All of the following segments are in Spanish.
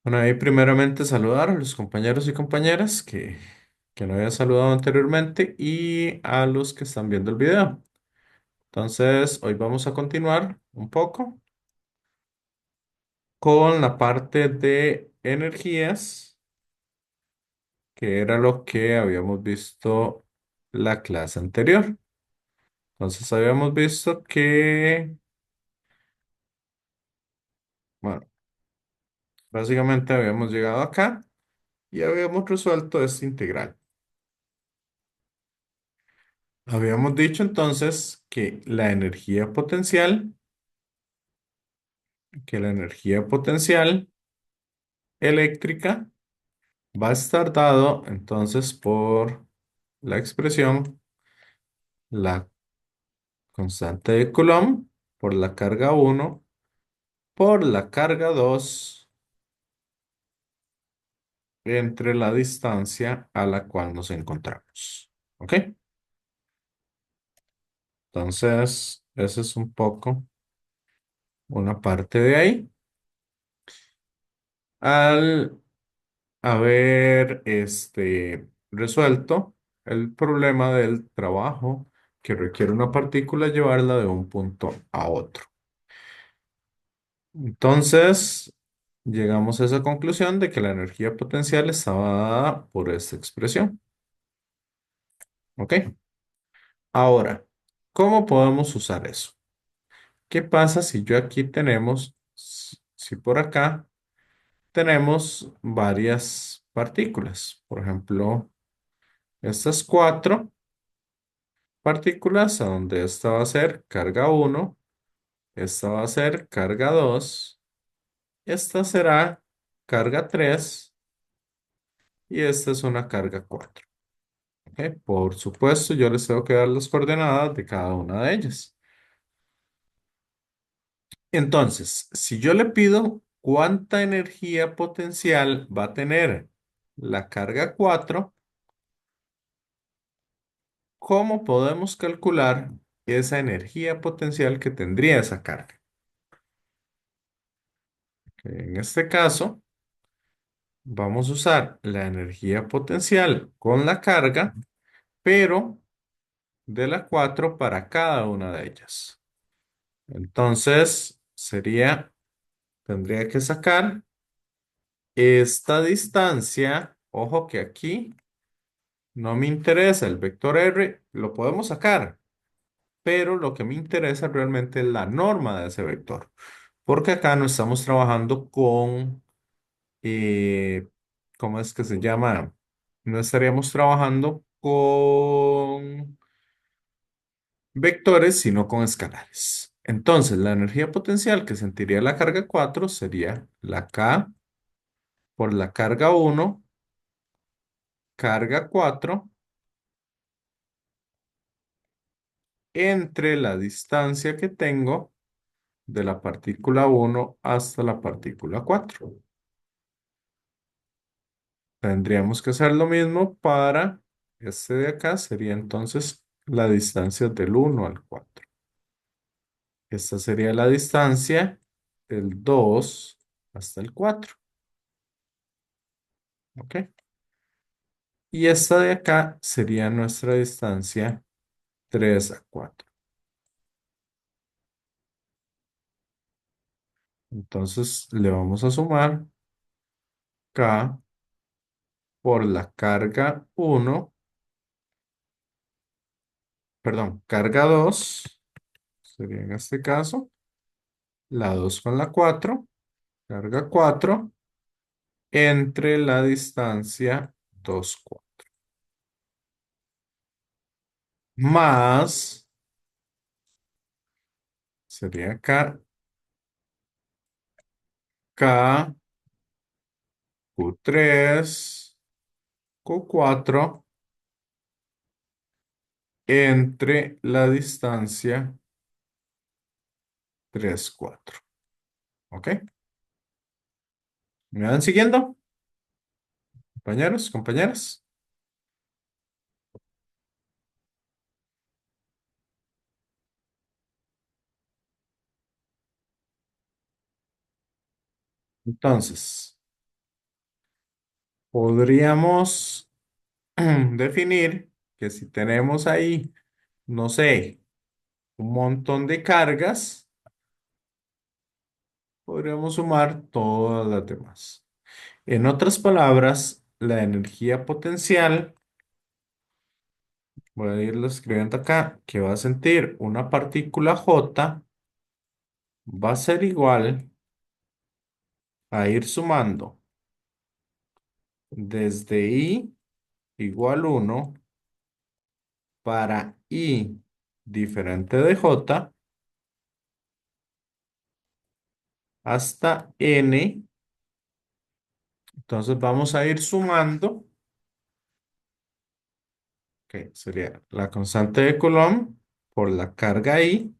Bueno, ahí primeramente saludar a los compañeros y compañeras que no había saludado anteriormente y a los que están viendo el video. Entonces, hoy vamos a continuar un poco con la parte de energías, que era lo que habíamos visto la clase anterior. Entonces, habíamos visto que, bueno, básicamente habíamos llegado acá y habíamos resuelto este integral. Habíamos dicho entonces que la energía potencial eléctrica va a estar dado entonces por la expresión, la constante de Coulomb por la carga uno por la carga 2 entre la distancia a la cual nos encontramos. ¿Ok? Entonces, esa es un poco una parte de ahí. Al haber resuelto el problema del trabajo que requiere una partícula llevarla de un punto a otro. Entonces, llegamos a esa conclusión de que la energía potencial estaba dada por esta expresión. ¿Ok? Ahora, ¿cómo podemos usar eso? ¿Qué pasa si yo aquí tenemos, si por acá tenemos varias partículas? Por ejemplo, estas cuatro partículas, a donde esta va a ser carga uno, esta va a ser carga 2, esta será carga 3 y esta es una carga 4. ¿Ok? Por supuesto, yo les tengo que dar las coordenadas de cada una de ellas. Entonces, si yo le pido cuánta energía potencial va a tener la carga 4, ¿cómo podemos calcular esa energía potencial que tendría esa carga? En este caso, vamos a usar la energía potencial con la carga, pero de la 4 para cada una de ellas. Entonces, tendría que sacar esta distancia. Ojo que aquí no me interesa el vector R, lo podemos sacar, pero lo que me interesa realmente es la norma de ese vector, porque acá no estamos trabajando con, ¿cómo es que se llama? No estaríamos trabajando con vectores, sino con escalares. Entonces, la energía potencial que sentiría la carga 4 sería la K por la carga uno, carga 4 entre la distancia que tengo de la partícula uno hasta la partícula 4. Tendríamos que hacer lo mismo para este de acá, sería entonces la distancia del uno al 4. Esta sería la distancia del 2 hasta el 4. ¿Ok? Y esta de acá sería nuestra distancia 3 a 4. Entonces le vamos a sumar K por la carga uno, perdón, carga 2 sería en este caso, la 2 con la 4, carga 4 entre la distancia 2 4. Más, sería K, K, Q3, Q4 entre la distancia 3 4. ¿Ok? ¿Me van siguiendo, compañeros, compañeras? Entonces, Podríamos definir que si tenemos ahí, no sé, un montón de cargas, podríamos sumar todas las demás. En otras palabras, la energía potencial, voy a irlo escribiendo acá, que va a sentir una partícula J, va a ser igual a ir sumando desde I igual 1 para I diferente de J hasta N. Entonces vamos a ir sumando, que sería la constante de Coulomb por la carga I,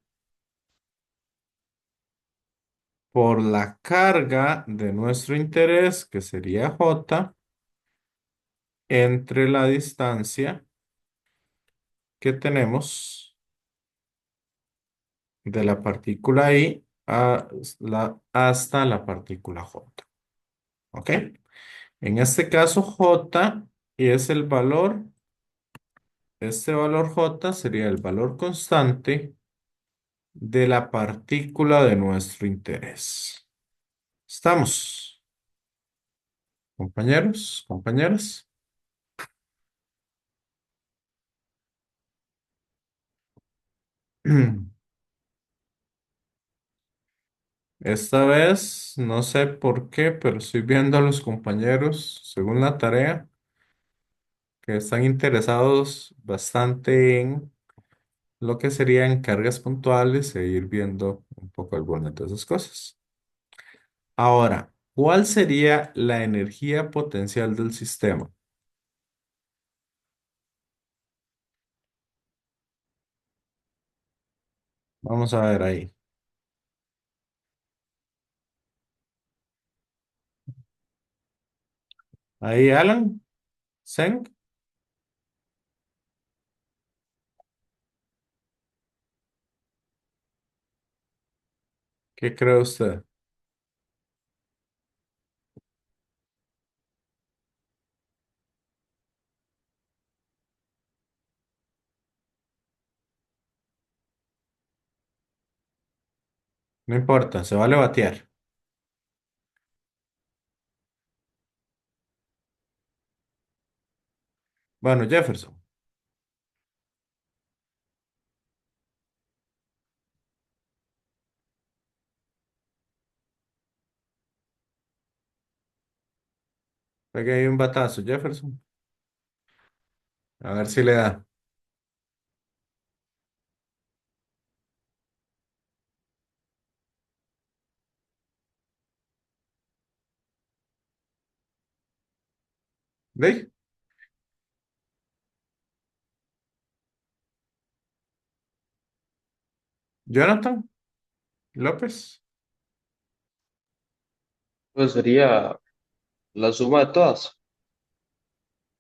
por la carga de nuestro interés, que sería J, entre la distancia que tenemos de la partícula I hasta la partícula J. ¿Ok? En este caso, J es el valor, este valor J sería el valor constante de la partícula de nuestro interés. ¿Estamos, compañeros, compañeras? Esta vez, no sé por qué, pero estoy viendo a los compañeros, según la tarea, que están interesados bastante en lo que serían cargas puntuales e ir viendo un poco algunas de esas cosas. Ahora, ¿cuál sería la energía potencial del sistema? Vamos a ver ahí. Ahí, Alan, Zeng, ¿qué cree usted? No importa, se vale batear. Bueno, Jefferson, pegue ahí un batazo, Jefferson. A ver si le da. ¿Ve? Jonathan López. Pues sería la suma de todas.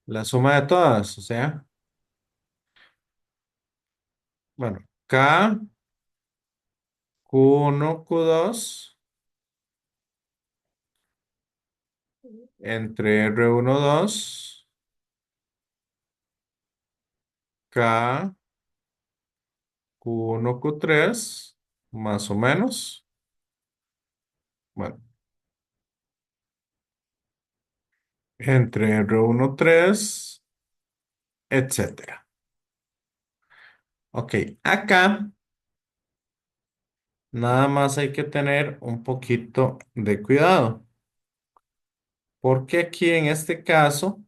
La suma de todas, o sea, bueno, K, Q1, Q2 entre R1, 2, K, Q1, Q3, más o menos. Bueno, entre R1, 3, etcétera. Ok, acá nada más hay que tener un poquito de cuidado, porque aquí en este caso,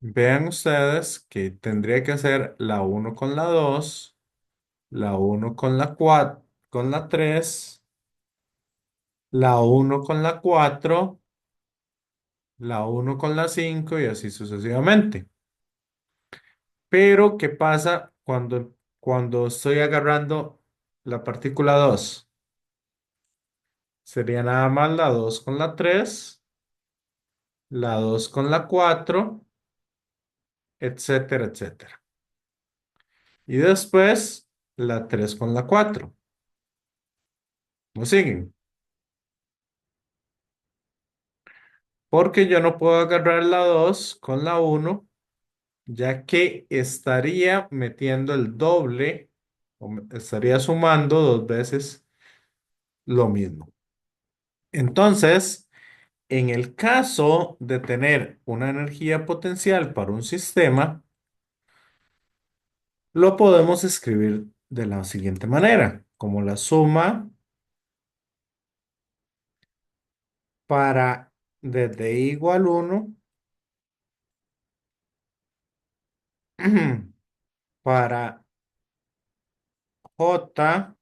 vean ustedes que tendría que ser la uno con la 2, la uno con la 4, con la 3, la uno con la 4, la uno con la 5 y así sucesivamente. Pero, ¿qué pasa cuando estoy agarrando la partícula 2? Sería nada más la 2 con la 3, la 2 con la 4, etcétera, etcétera. Y después la 3 con la 4. ¿No siguen? porque yo no puedo agarrar la 2 con la uno, ya que estaría metiendo el doble, estaría sumando dos veces lo mismo. Entonces, en el caso de tener una energía potencial para un sistema, lo podemos escribir de la siguiente manera, como la suma para desde i igual 1 para j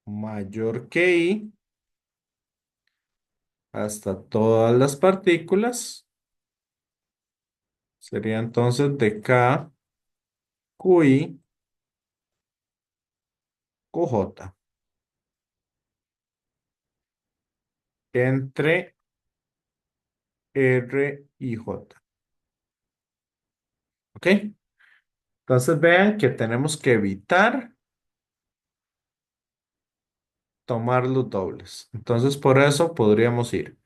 mayor que i hasta todas las partículas, sería entonces de k qi qj entre r y j. ¿Ok? Entonces vean que tenemos que evitar tomar los dobles. Entonces por eso podríamos ir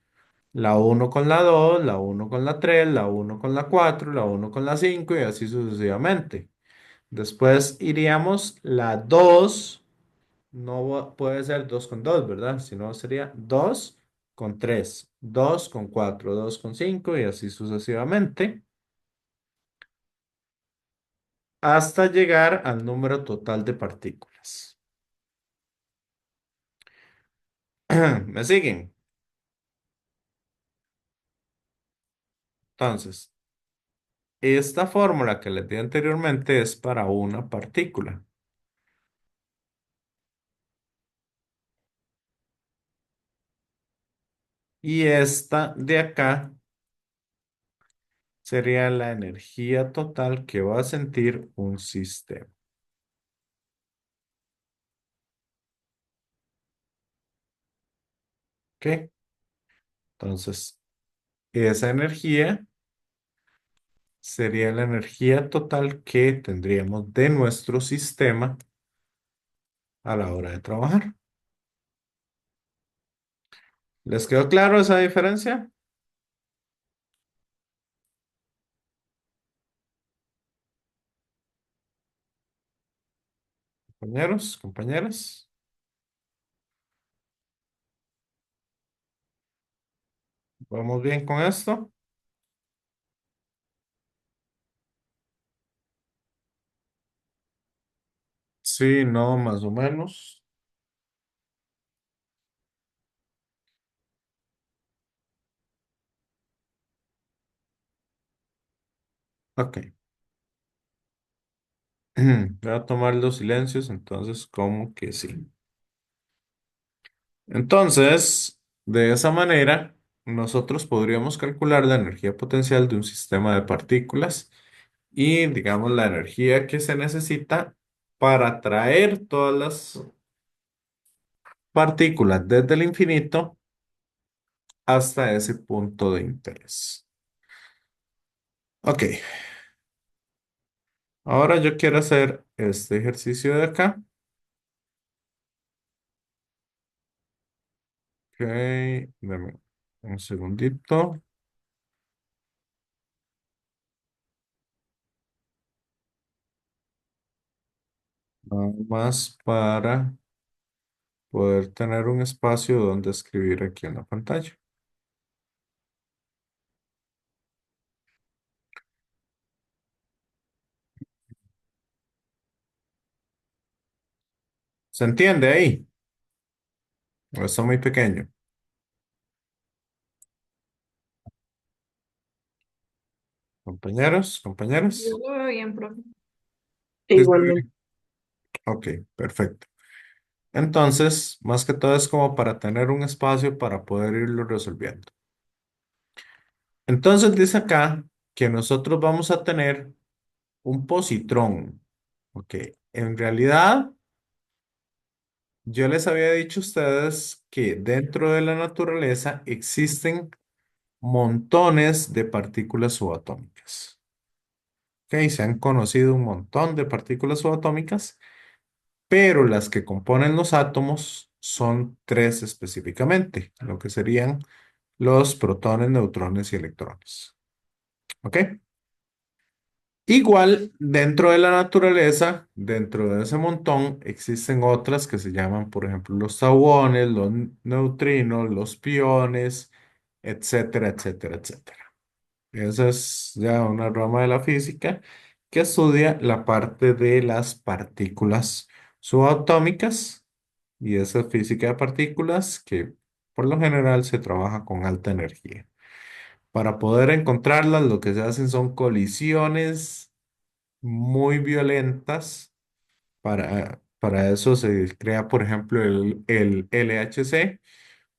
la uno con la 2, la uno con la 3, la uno con la 4, la uno con la 5 y así sucesivamente. Después iríamos la 2, no puede ser 2 con 2, ¿verdad? Sino sería 2 con 3, 2 con 4, 2 con 5 y así sucesivamente hasta llegar al número total de partículas. ¿Me siguen? Entonces, esta fórmula que les di anteriormente es para una partícula. Y esta de acá sería la energía total que va a sentir un sistema. ¿Ok? Entonces, esa energía sería la energía total que tendríamos de nuestro sistema a la hora de trabajar. ¿Les quedó claro esa diferencia? Compañeros, compañeras. ¿Vamos bien con esto? Sí, no, más o menos. Ok. Voy a tomar los silencios, entonces, como que sí. Entonces, de esa manera, nosotros podríamos calcular la energía potencial de un sistema de partículas y, digamos, la energía que se necesita para traer todas las partículas desde el infinito hasta ese punto de interés. Ok, ahora yo quiero hacer este ejercicio de acá. Ok, dame un segundito. Nada más para poder tener un espacio donde escribir aquí en la pantalla. ¿Se entiende ahí? ¿O está muy pequeño? Compañeros, Yo compañeras. lo veo bien, profe. ¿Sí se Igualmente. ve? Ok, perfecto. Entonces, más que todo es como para tener un espacio para poder irlo resolviendo. Entonces dice acá que nosotros vamos a tener un positrón. Ok, en realidad yo les había dicho a ustedes que dentro de la naturaleza existen montones de partículas subatómicas. Ok, se han conocido un montón de partículas subatómicas, pero las que componen los átomos son tres específicamente, lo que serían los protones, neutrones y electrones. ¿Ok? Igual, dentro de la naturaleza, dentro de ese montón, existen otras que se llaman, por ejemplo, los tauones, los neutrinos, los piones, etcétera, etcétera, etcétera. Esa es ya una rama de la física que estudia la parte de las partículas subatómicas y esa física de partículas que por lo general se trabaja con alta energía. Para poder encontrarlas, lo que se hacen son colisiones muy violentas. Para eso se crea, por ejemplo, el LHC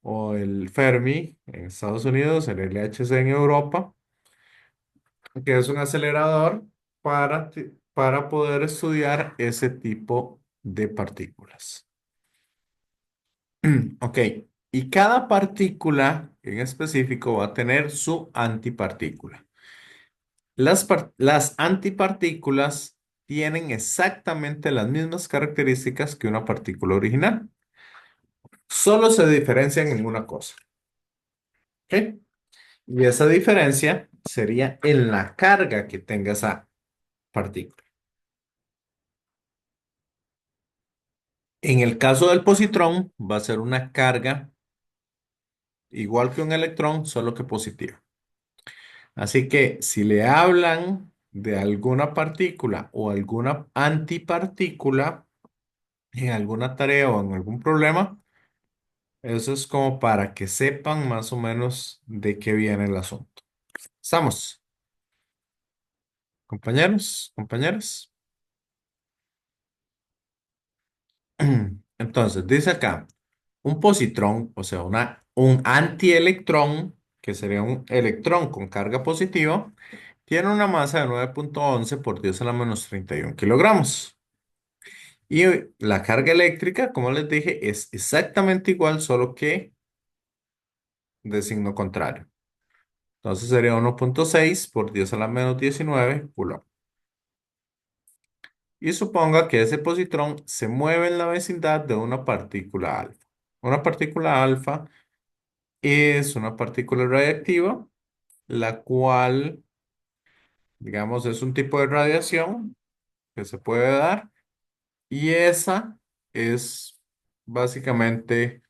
o el Fermi en Estados Unidos, el LHC en Europa, que es un acelerador para poder estudiar ese tipo de partículas. Ok, y cada partícula en específico va a tener su antipartícula. Las antipartículas tienen exactamente las mismas características que una partícula original. Solo se diferencian en una cosa. ¿Ok? Y esa diferencia sería en la carga que tenga esa partícula. En el caso del positrón, va a ser una carga igual que un electrón, solo que positiva. Así que si le hablan de alguna partícula o alguna antipartícula en alguna tarea o en algún problema, eso es como para que sepan más o menos de qué viene el asunto. ¿Estamos, compañeros, compañeras? Entonces, dice acá, un positrón, o sea, un antielectrón, que sería un electrón con carga positiva, tiene una masa de 9,11 por 10 a la menos 31 kilogramos. Y la carga eléctrica, como les dije, es exactamente igual, solo que de signo contrario. Entonces sería 1,6 por 10 a la menos 19 coulomb. Y suponga que ese positrón se mueve en la vecindad de una partícula alfa. Una partícula alfa es una partícula radiactiva, la cual, digamos, es un tipo de radiación que se puede dar. Y esa es básicamente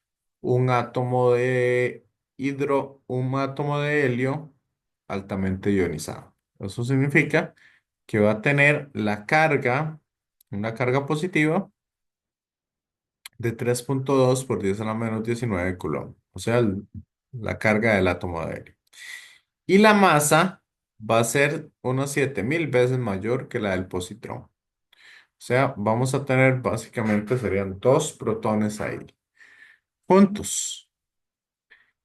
un átomo de helio altamente ionizado. Eso significa que va a tener una carga positiva de 3,2 por 10 a la menos 19 coulomb, o sea, la carga del átomo de helio. Y la masa va a ser unos 7000 veces mayor que la del positrón. O sea, vamos a tener básicamente serían dos protones ahí juntos.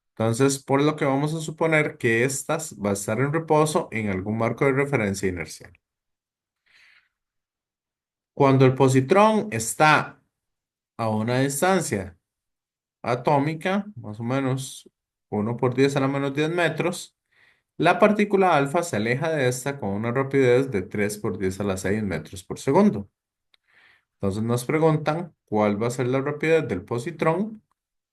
Entonces, por lo que vamos a suponer que estas va a estar en reposo en algún marco de referencia inercial. Cuando el positrón está a una distancia atómica, más o menos 1 por 10 a la menos 10 metros, la partícula alfa se aleja de esta con una rapidez de 3 por 10 a la 6 metros por segundo. Entonces nos preguntan cuál va a ser la rapidez del positrón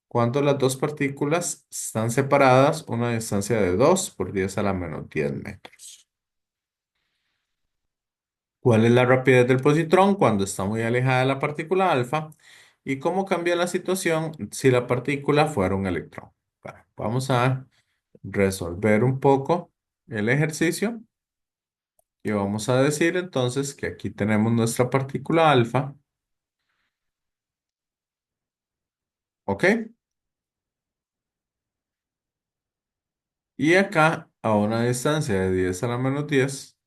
cuando las dos partículas están separadas a una distancia de 2 por 10 a la menos 10 metros. ¿Cuál es la rapidez del positrón cuando está muy alejada de la partícula alfa? ¿Y cómo cambia la situación si la partícula fuera un electrón? Bueno, vamos a resolver un poco el ejercicio y vamos a decir entonces que aquí tenemos nuestra partícula alfa, ¿ok? Y acá a una distancia de 10 a la menos 10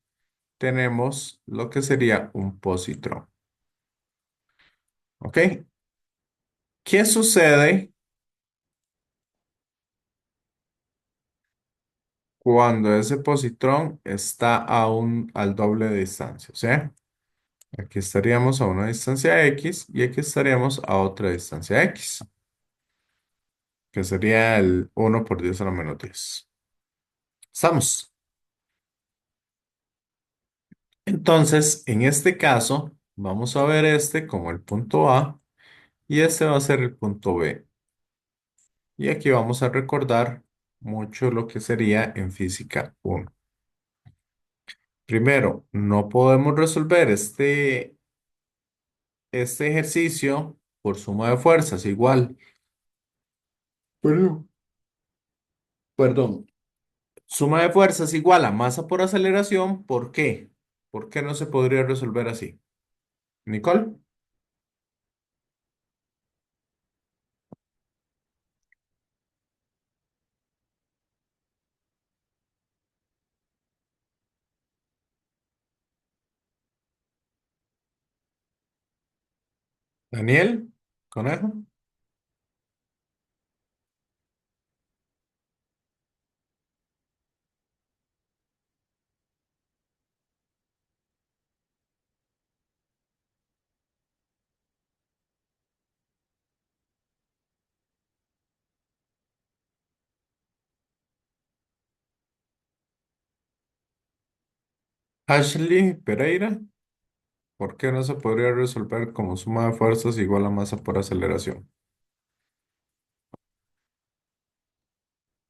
tenemos lo que sería un positrón, ¿ok? ¿Qué sucede cuando ese positrón está al doble de distancia? O sea, aquí estaríamos a una distancia X y aquí estaríamos a otra distancia X, que sería el 1 por 10 a la menos 10. ¿Estamos? Entonces, en este caso, vamos a ver este como el punto A y este va a ser el punto B. Y aquí vamos a recordar mucho lo que sería en física uno. Primero, no podemos resolver este ejercicio por suma de fuerzas igual. Perdón. Perdón. Suma de fuerzas igual a masa por aceleración. ¿Por qué? ¿Por qué no se podría resolver así? Nicole, Daniel, Conejo. Ashley Pereira, ¿por qué no se podría resolver como suma de fuerzas igual a masa por aceleración?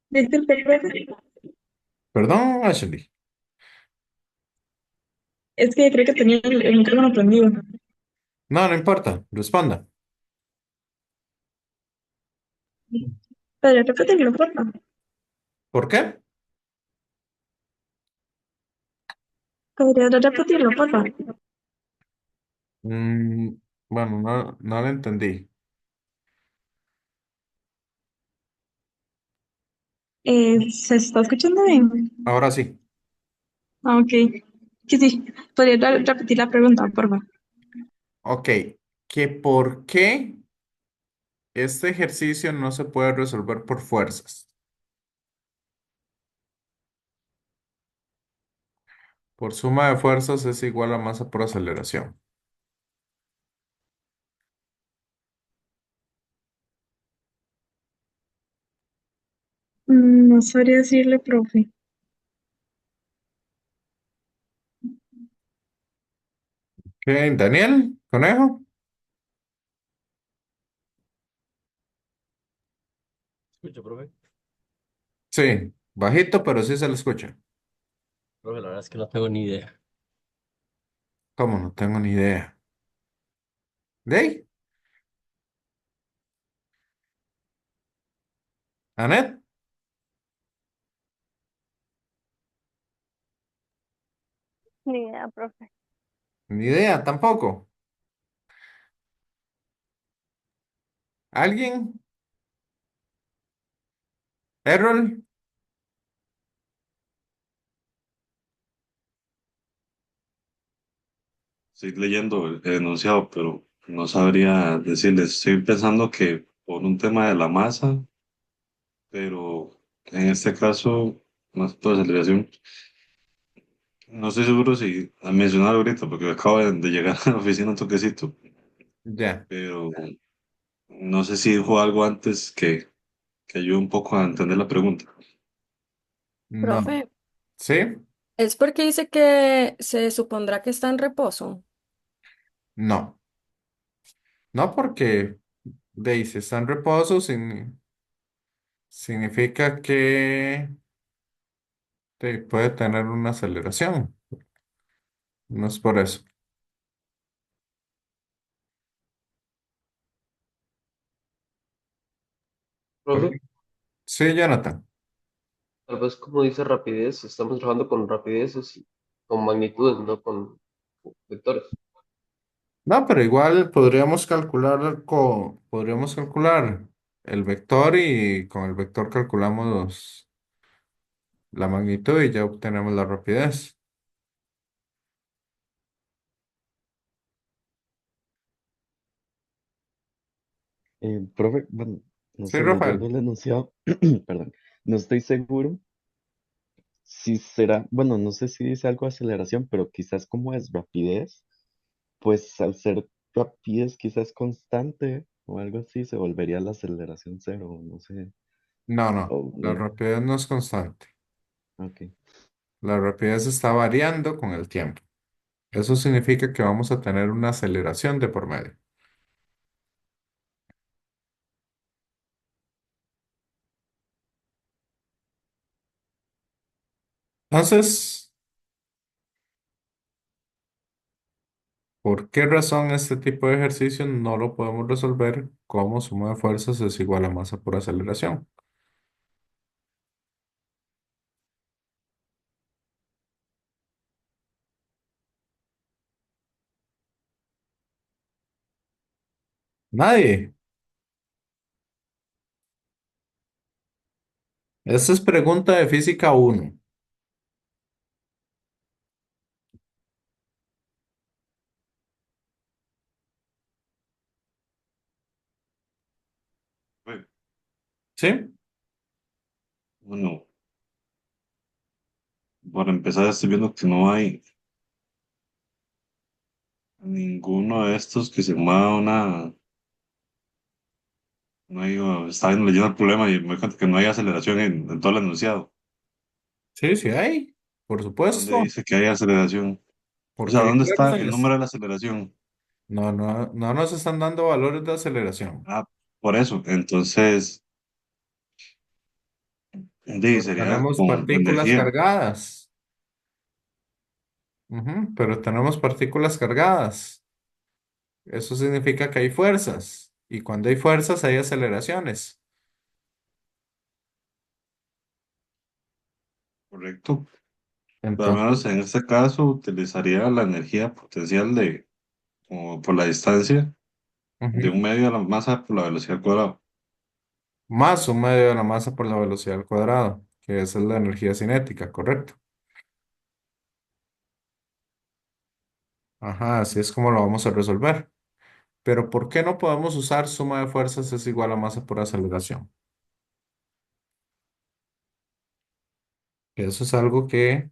Disculpe, profe, Perdón, Ashley. es que creo que tenía el micrófono prendido. No, no importa, responda. Podría repetirlo, por favor. ¿Por qué? Podría repetirlo, por favor. Mm, bueno, no lo entendí. ¿Se está escuchando bien? Ahora sí. Ah, ok. Que sí, podría repetir la pregunta, por favor. Ok, ¿que por qué este ejercicio no se puede resolver por fuerzas? Por suma de fuerzas es igual a masa por aceleración. No sabría decirle, profe. Ok, Daniel, Conejo. Escucho, profe. Sí, bajito, pero sí se le escucha. Profe, la verdad es que no tengo ni idea. ¿Cómo? No tengo ni idea. ¿De ahí? ¿Anet? Ni idea, profe. Ni idea tampoco. ¿Alguien? ¿Errol? Estoy leyendo el enunciado, pero no sabría decirles. Estoy pensando que por un tema de la masa, pero en este caso, más por aceleración, no estoy seguro si a mencionar ahorita, porque acabo de llegar a la oficina un toquecito, Ya. pero no sé si dijo algo antes que ayude un poco a entender la pregunta. No. Profe, ¿Sí? es porque dice que se supondrá que está en reposo. No. No porque si está en reposo, significa que puede tener una aceleración. No es por eso. Profe, Sí, Jonathan. tal vez como dice rapidez, estamos trabajando con rapideces y con magnitudes, no con vectores. No, pero igual podríamos calcular el vector y con el vector calculamos la magnitud y ya obtenemos la rapidez. Profe, bueno, no Sí, sé, leyendo Rafael. el enunciado, perdón, no estoy seguro si será, bueno, no sé si dice algo de aceleración, pero quizás como es rapidez, pues al ser rapidez quizás constante o algo así, se volvería la aceleración cero, no sé, No, no, o la no, rapidez no es constante. ok. La rapidez está variando con el tiempo. Eso significa que vamos a tener una aceleración de por medio. Entonces, ¿por qué razón este tipo de ejercicio no lo podemos resolver como suma de fuerzas es igual a masa por aceleración? Nadie. Esta es pregunta de física uno. Bueno, ¿Sí? bueno, para empezar estoy viendo que no hay ninguno de estos que se mueva una, no hay, estaba leyendo el problema y me doy cuenta que no hay aceleración en todo el enunciado. Sí, sí hay. Por ¿Dónde supuesto. dice que hay aceleración? O sea, Porque hay ¿dónde está el fuerzas. número de la aceleración? No, no, no nos están dando valores de aceleración. Ah, por eso. Entonces, Pero sería tenemos con partículas energía. cargadas. Ujú, pero tenemos partículas cargadas. Eso significa que hay fuerzas. Y cuando hay fuerzas hay aceleraciones. Correcto. Pero al menos Entonces, en este caso utilizaría la energía potencial de, como por la distancia, de ujú, un medio a la masa por la velocidad al cuadrado. más un medio de la masa por la velocidad al cuadrado, que esa es la energía cinética, ¿correcto? Ajá, así es como lo vamos a resolver. Pero ¿por qué no podemos usar suma de fuerzas es igual a masa por aceleración? Que eso es algo que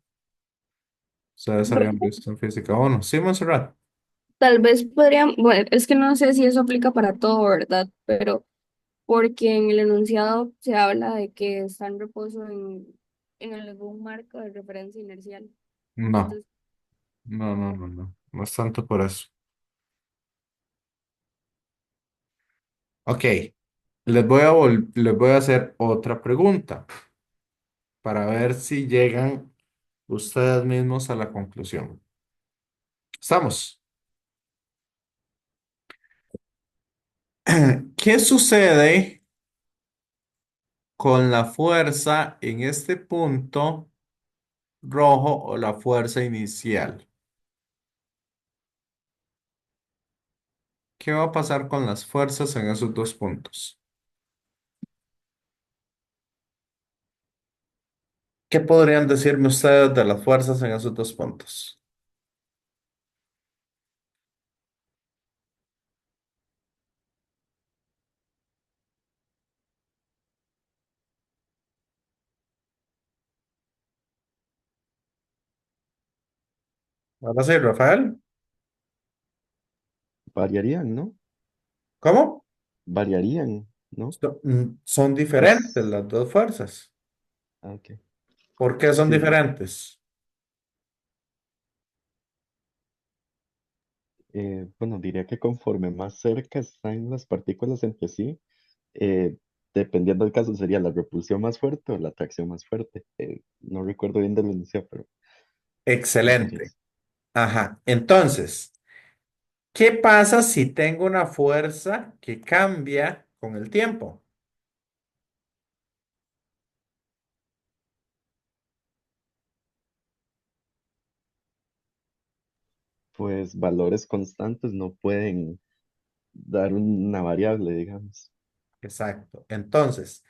ustedes habían Profe, visto en física 1. Sí, Montserrat. tal vez podrían, bueno, es que no sé si eso aplica para todo, ¿verdad? Pero porque en el enunciado se habla de que está en reposo en algún marco de referencia inercial. No, Entonces, no, no, no, no, no. No es tanto por eso. Ok, les voy a hacer otra pregunta para ver si llegan ustedes mismos a la conclusión. ¿Estamos? ¿Qué sucede con la fuerza en este punto rojo o la fuerza inicial? ¿Qué va a pasar con las fuerzas en esos dos puntos? ¿Qué podrían decirme ustedes de las fuerzas en esos dos puntos? Ahora sí, Rafael. Variarían, ¿no? ¿Cómo? Variarían, ¿no? Son diferentes Pues, las dos fuerzas. ok. ¿Por qué son Sí, diferentes? bueno, diría que conforme más cerca están las partículas entre sí, eh, dependiendo del caso, sería la repulsión más fuerte o la atracción más fuerte. No recuerdo bien del enunciado, pero sería Excelente. eso. Ajá. Entonces, ¿qué pasa si tengo una fuerza que cambia con el tiempo? Pues valores constantes no pueden dar una variable, digamos. Exacto. Entonces,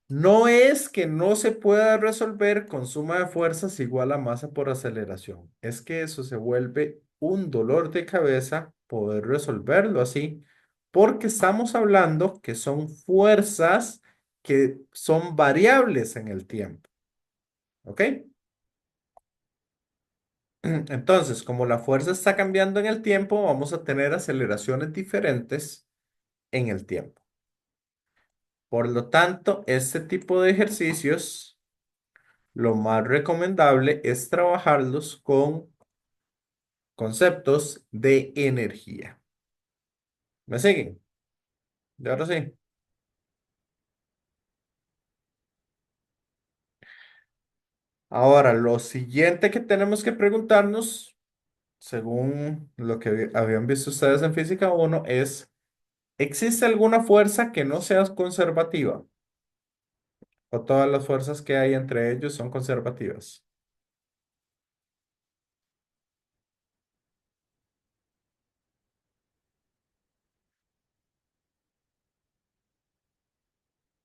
no es que no se pueda resolver con suma de fuerzas igual a masa por aceleración. Es que eso se vuelve un dolor de cabeza poder resolverlo así, porque estamos hablando que son fuerzas que son variables en el tiempo. ¿Ok? Entonces, como la fuerza está cambiando en el tiempo, vamos a tener aceleraciones diferentes en el tiempo. Por lo tanto, este tipo de ejercicios, lo más recomendable es trabajarlos con conceptos de energía. ¿Me siguen? Y ahora sí. Ahora, lo siguiente que tenemos que preguntarnos, según lo que habían visto ustedes en Física 1, es, ¿existe alguna fuerza que no sea conservativa? ¿O todas las fuerzas que hay entre ellos son conservativas?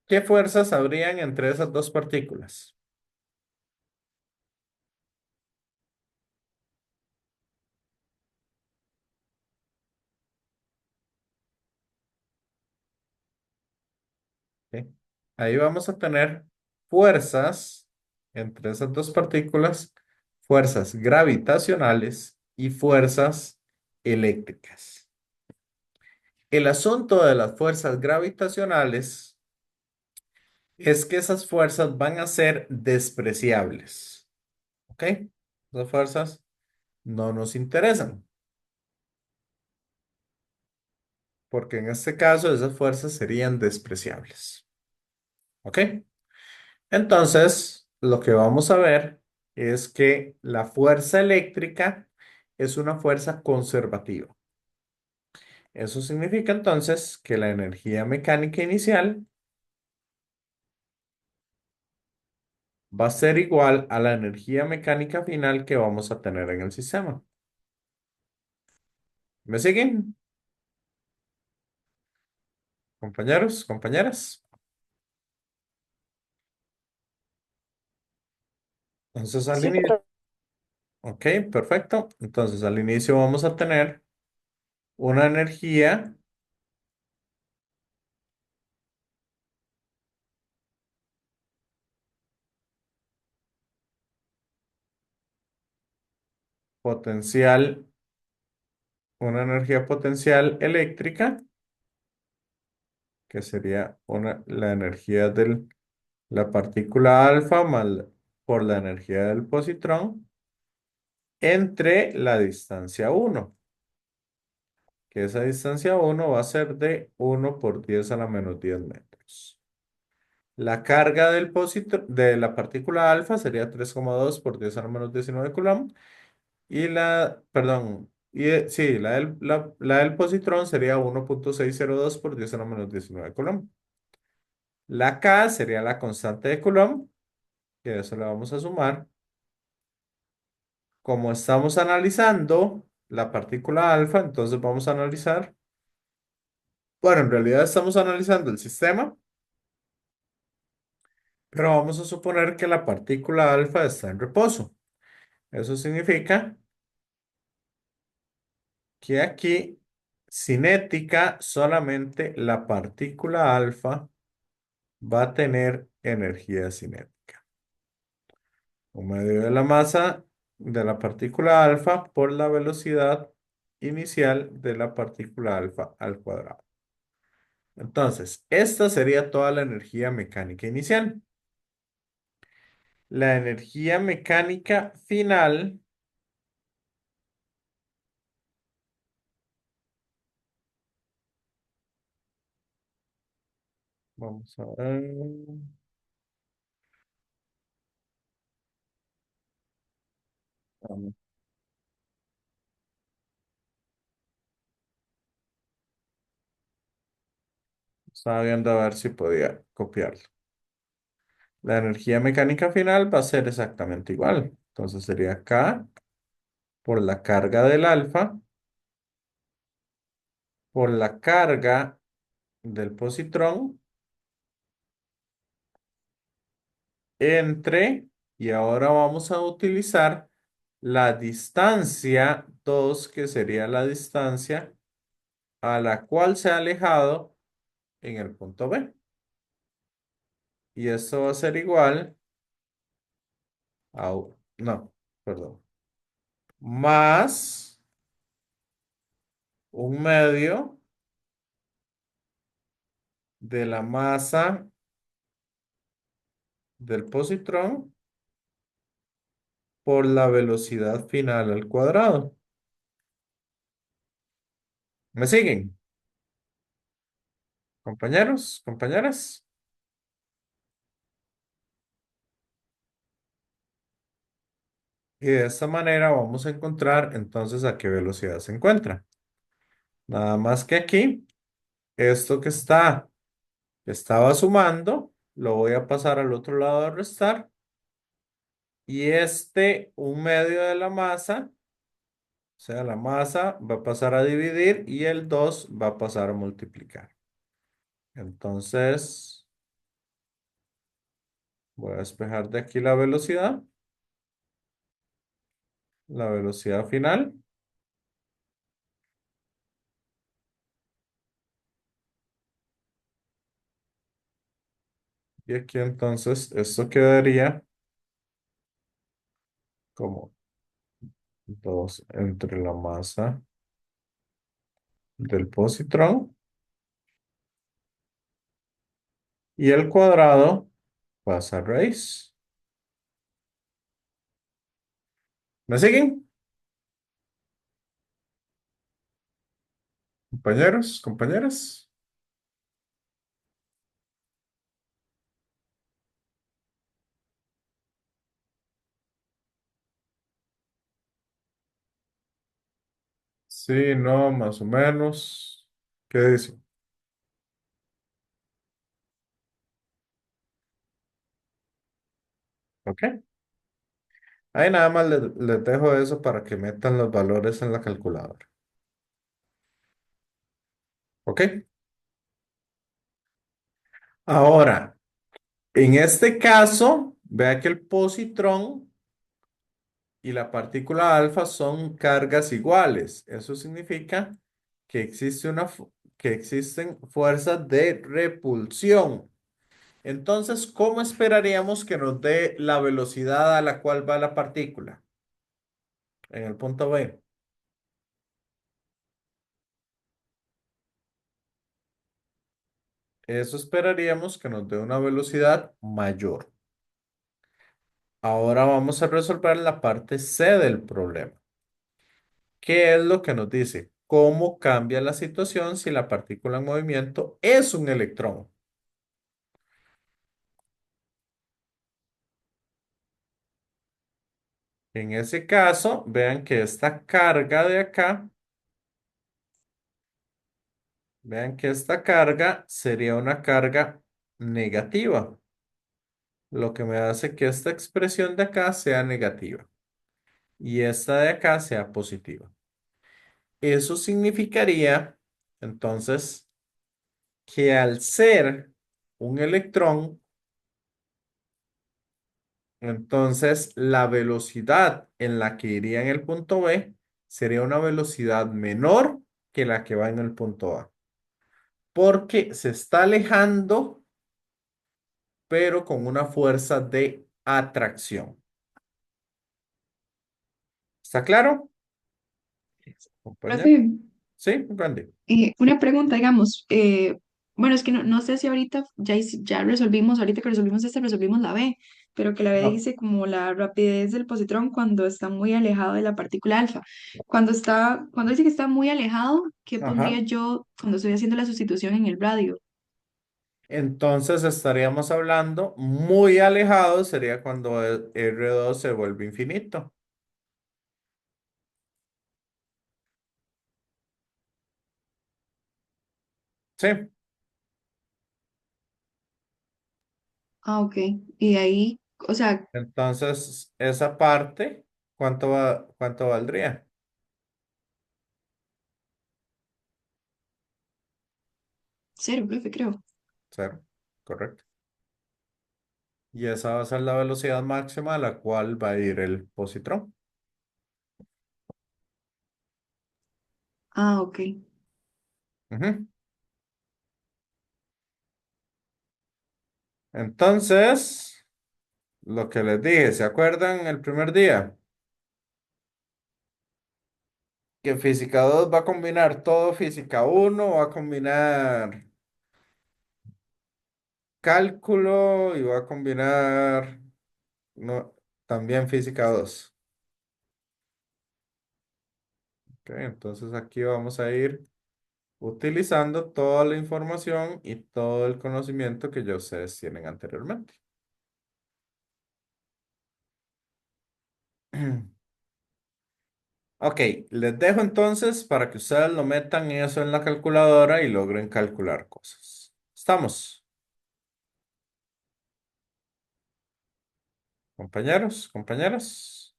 ¿Qué fuerzas habrían entre esas dos partículas? ¿Ok? Ahí vamos a tener fuerzas entre esas dos partículas, fuerzas gravitacionales y fuerzas eléctricas. El asunto de las fuerzas gravitacionales es que esas fuerzas van a ser despreciables. ¿Ok? Esas fuerzas no nos interesan, porque en este caso esas fuerzas serían despreciables. ¿Ok? Entonces, lo que vamos a ver es que la fuerza eléctrica es una fuerza conservativa. Eso significa entonces que la energía mecánica inicial va a ser igual a la energía mecánica final que vamos a tener en el sistema. ¿Me siguen, compañeros, compañeras? Entonces, al Sí, inicio, profe. ok, perfecto. Entonces, al inicio vamos a tener una energía potencial, una energía potencial eléctrica, que sería la energía de la partícula alfa por la energía del positrón entre la distancia uno, que esa distancia uno va a ser de 1 por 10⁻⁻⁻metros. La carga de la partícula alfa sería 3,2 por 10⁻⁻⁹ coulomb. Y perdón, sí, la del positrón sería 1,602 por 10⁻⁻⁹ coulomb. La K sería la constante de Coulomb, que eso le vamos a sumar. Como estamos analizando la partícula alfa, entonces vamos a analizar, bueno, en realidad estamos analizando el sistema, pero vamos a suponer que la partícula alfa está en reposo. Eso significa que aquí, cinética, solamente la partícula alfa va a tener energía cinética. Un medio de la masa de la partícula alfa por la velocidad inicial de la partícula alfa al cuadrado. Entonces, esta sería toda la energía mecánica inicial. La energía mecánica final, vamos a ver, vamos, estaba viendo a ver si podía copiarlo. La energía mecánica final va a ser exactamente igual. Entonces sería K por la carga del alfa por la carga del positrón entre, y ahora vamos a utilizar la distancia 2, que sería la distancia a la cual se ha alejado en el punto B. Y esto va a ser igual a, no, perdón, más un medio de la masa del positrón por la velocidad final al cuadrado. ¿Me siguen, compañeros, compañeras? Y de esta manera vamos a encontrar entonces a qué velocidad se encuentra. Nada más que aquí, esto que estaba sumando, lo voy a pasar al otro lado de restar. Y este, un medio de la masa, o sea, la masa va a pasar a dividir y el 2 va a pasar a multiplicar. Entonces, voy a despejar de aquí la velocidad final. Y aquí entonces esto quedaría como 2 entre la masa del positrón y el cuadrado pasa a raíz. ¿Me siguen, compañeros, compañeras? Sí, no, más o menos. ¿Qué dicen? ¿Ok? Ahí nada más les dejo eso para que metan los valores en la calculadora. ¿Ok? Ahora, en este caso, vea que el positrón y la partícula alfa son cargas iguales. Eso significa que que existen fuerzas de repulsión. Entonces, ¿cómo esperaríamos que nos dé la velocidad a la cual va la partícula en el punto B? Eso esperaríamos que nos dé una velocidad mayor. Ahora vamos a resolver la parte C del problema. ¿Qué es lo que nos dice? ¿Cómo cambia la situación si la partícula en movimiento es un electrón? En ese caso, vean que esta carga de acá, vean que esta carga sería una carga negativa, lo que me hace que esta expresión de acá sea negativa y esta de acá sea positiva. Eso significaría, entonces, que al ser un electrón, entonces la velocidad en la que iría en el punto B sería una velocidad menor que la que va en el punto A, porque se está alejando, pero con una fuerza de atracción. ¿Está claro, compañero? Profe, Sí, Randy. una pregunta, digamos, bueno, es que no sé si ahorita ya resolvimos, ahorita que resolvimos resolvimos la B, pero que la B No, dice como la rapidez del positrón cuando está muy alejado de la partícula alfa. Cuando dice que está muy alejado, ¿qué pondría ajá. yo cuando estoy haciendo la sustitución en el radio? Entonces estaríamos hablando muy alejado, sería cuando el R2 se vuelve infinito. Sí, Ah, ok. Y de ahí, o sea, entonces esa parte, cuánto valdría? cero, profe, creo. Cero, correcto. Y esa va a ser la velocidad máxima a la cual va a ir el positrón. Ah, ok. Ujú. Entonces, lo que les dije, ¿se acuerdan el primer día? Que física 2 va a combinar todo física 1, va a combinar cálculo y va a combinar no, también física 2. Ok, entonces aquí vamos a ir utilizando toda la información y todo el conocimiento que ya ustedes tienen anteriormente. Ok, les dejo entonces para que ustedes lo metan eso en la calculadora y logren calcular cosas. ¿Estamos, compañeros, compañeras?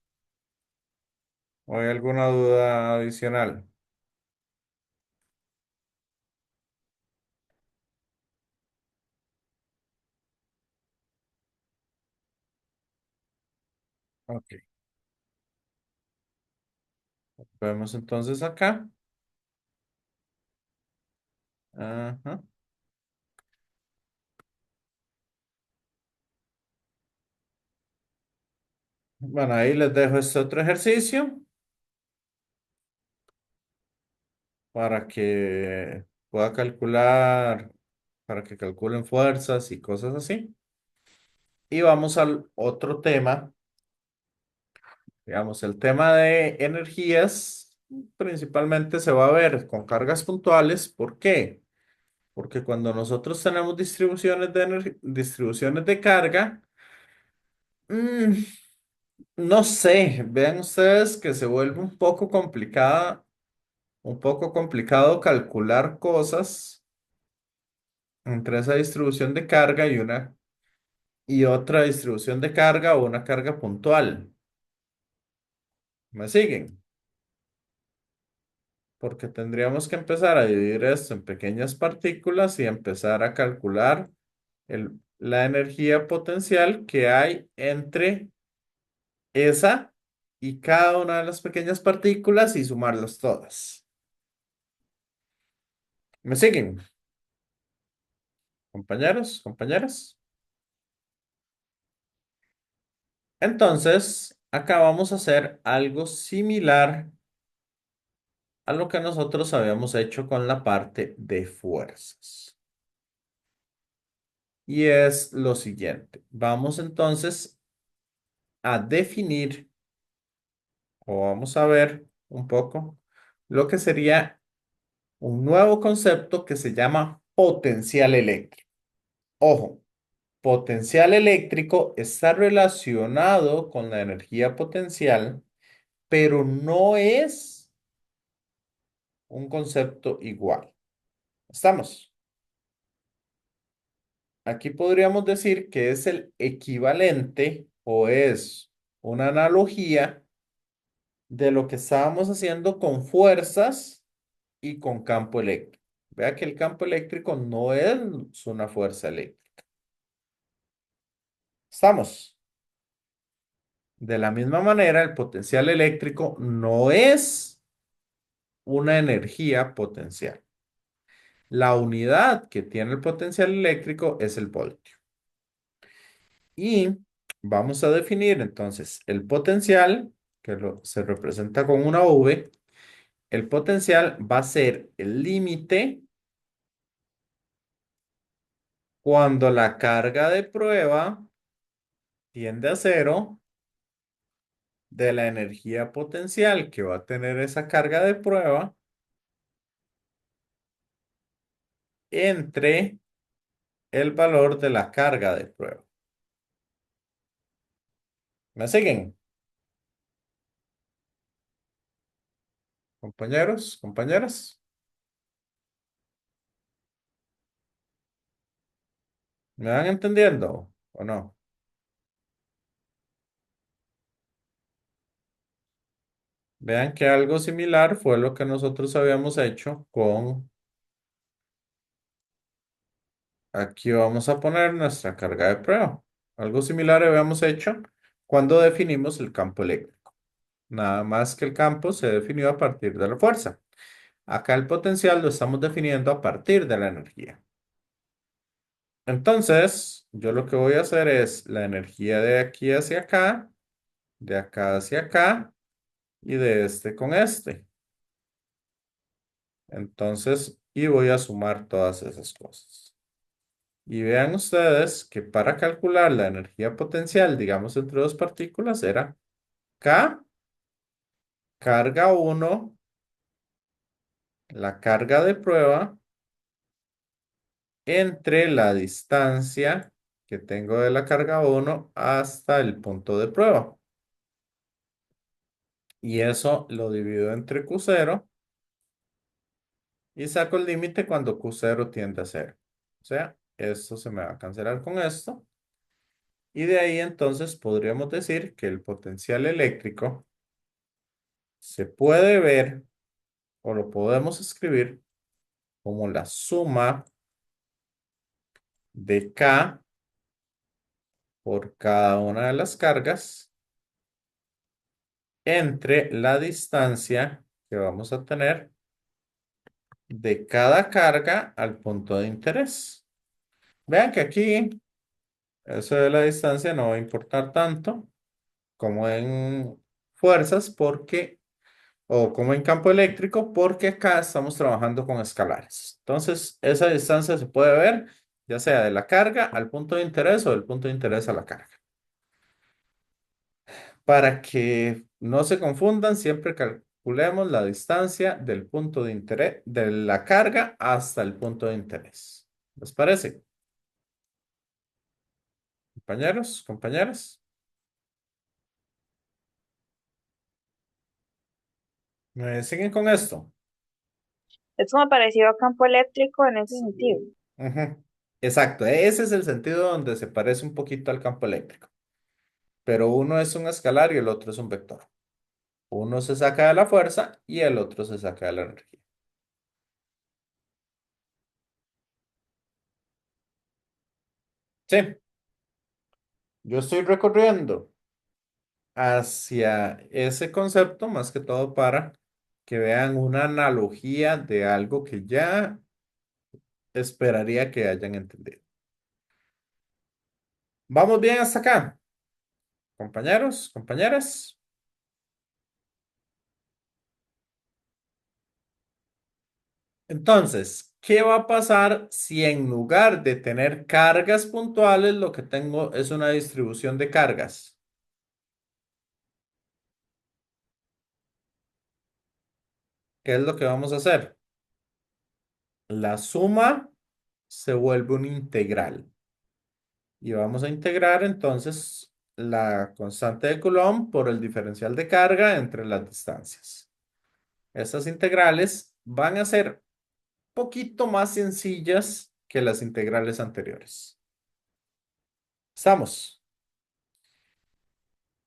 ¿O hay alguna duda adicional? Ok, vemos entonces acá. Ajá. Bueno, ahí les dejo este otro ejercicio para que pueda calcular, para que calculen fuerzas y cosas así. Y vamos al otro tema, digamos, el tema de energías, principalmente se va a ver con cargas puntuales. ¿Por qué? Porque cuando nosotros tenemos distribuciones de carga, mm, no sé, vean ustedes que se vuelve un poco complicado calcular cosas entre esa distribución de carga y otra distribución de carga o una carga puntual. ¿Me siguen? Porque tendríamos que empezar a dividir esto en pequeñas partículas y empezar a calcular la energía potencial que hay entre esa y cada una de las pequeñas partículas y sumarlas todas. ¿Me siguen, compañeros, compañeras? Entonces, acá vamos a hacer algo similar a lo que nosotros habíamos hecho con la parte de fuerzas. Y es lo siguiente. Vamos entonces a definir o vamos a ver un poco lo que sería un nuevo concepto que se llama potencial eléctrico. Ojo, potencial eléctrico está relacionado con la energía potencial, pero no es un concepto igual. ¿Estamos? Aquí podríamos decir que es el equivalente o es una analogía de lo que estábamos haciendo con fuerzas y con campo eléctrico. Vea que el campo eléctrico no es una fuerza eléctrica. ¿Estamos? De la misma manera, el potencial eléctrico no es una energía potencial. La unidad que tiene el potencial eléctrico es el voltio. Y vamos a definir entonces el potencial, que se representa con una V. El potencial va a ser el límite cuando la carga de prueba tiende a cero de la energía potencial que va a tener esa carga de prueba entre el valor de la carga de prueba. ¿Me siguen, compañeros, compañeras? ¿Me van entendiendo o no? Vean que algo similar fue lo que nosotros habíamos hecho con, aquí vamos a poner nuestra carga de prueba. Algo similar habíamos hecho cuando definimos el campo eléctrico. Nada más que el campo se definió a partir de la fuerza. Acá el potencial lo estamos definiendo a partir de la energía. Entonces, yo lo que voy a hacer es la energía de aquí hacia acá, de acá hacia acá y de este con este. Entonces, y voy a sumar todas esas cosas. Y vean ustedes que para calcular la energía potencial, digamos, entre dos partículas, era K, carga 1, la carga de prueba, entre la distancia que tengo de la carga 1 hasta el punto de prueba. Y eso lo divido entre Q0 y saco el límite cuando Q0 tiende a cero. O sea, esto se me va a cancelar con esto. Y de ahí entonces podríamos decir que el potencial eléctrico se puede ver o lo podemos escribir como la suma de K por cada una de las cargas entre la distancia que vamos a tener de cada carga al punto de interés. Vean que aquí eso de la distancia no va a importar tanto como en fuerzas porque, o como en campo eléctrico, porque acá estamos trabajando con escalares. Entonces, esa distancia se puede ver ya sea de la carga al punto de interés o del punto de interés a la carga. Para que no se confundan, siempre calculemos la distancia del punto de interés, de la carga hasta el punto de interés. ¿Les parece? Compañeros, compañeras, ¿me siguen con esto? Es como parecido a campo eléctrico en ese sentido. Ujú. Exacto, ese es el sentido donde se parece un poquito al campo eléctrico, pero uno es un escalar y el otro es un vector. Uno se saca de la fuerza y el otro se saca de la energía. Sí, yo estoy recorriendo hacia ese concepto más que todo para que vean una analogía de algo que ya esperaría que hayan entendido. ¿Vamos bien hasta acá, compañeros, compañeras? Entonces, ¿qué va a pasar si en lugar de tener cargas puntuales, lo que tengo es una distribución de cargas? ¿Qué es lo que vamos a hacer? La suma se vuelve un integral. Y vamos a integrar entonces la constante de Coulomb por el diferencial de carga entre las distancias. Estas integrales van a ser poquito más sencillas que las integrales anteriores. ¿Estamos?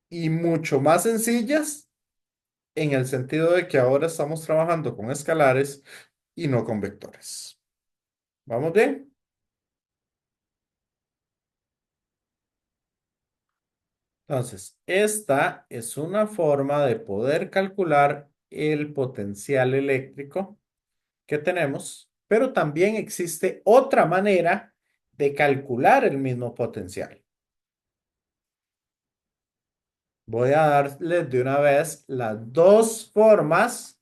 Y mucho más sencillas en el sentido de que ahora estamos trabajando con escalares y no con vectores. ¿Vamos bien? Entonces, esta es una forma de poder calcular el potencial eléctrico que tenemos, pero también existe otra manera de calcular el mismo potencial. Voy a darles de una vez las dos formas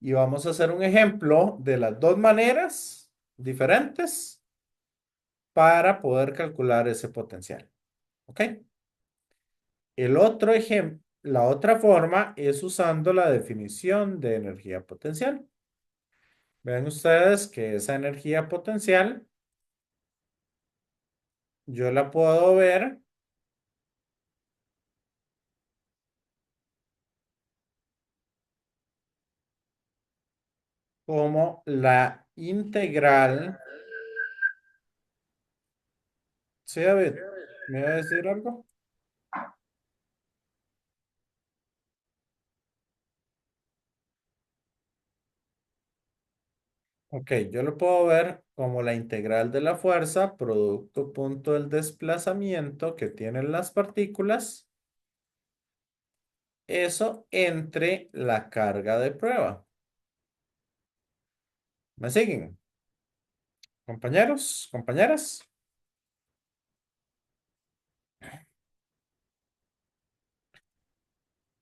y vamos a hacer un ejemplo de las dos maneras diferentes para poder calcular ese potencial. ¿Ok? El otro ejemplo, la otra forma es usando la definición de energía potencial. Ven ustedes que esa energía potencial yo la puedo ver como la integral. Sí, David, ¿me va a decir algo? Ok, yo lo puedo ver como la integral de la fuerza, producto punto del desplazamiento que tienen las partículas, eso entre la carga de prueba. ¿Me siguen? Compañeros, compañeras.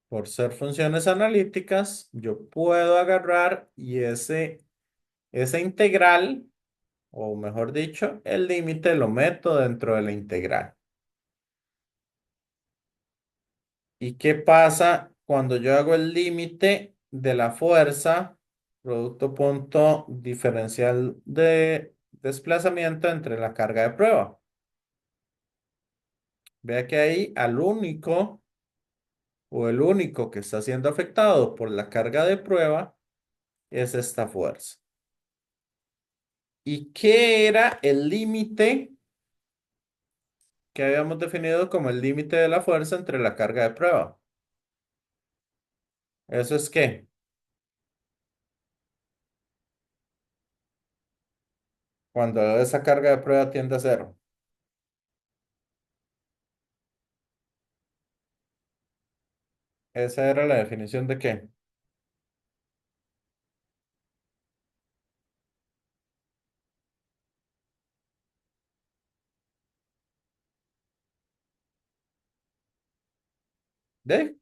Por ser funciones analíticas, yo puedo agarrar y esa integral, o mejor dicho, el límite lo meto dentro de la integral. ¿Y qué pasa cuando yo hago el límite de la fuerza, producto punto diferencial de desplazamiento entre la carga de prueba? Vea que ahí al único o el único que está siendo afectado por la carga de prueba es esta fuerza. ¿Y qué era el límite que habíamos definido como el límite de la fuerza entre la carga de prueba? ¿Eso es qué? Cuando esa carga de prueba tiende a cero. Esa era la definición de qué. De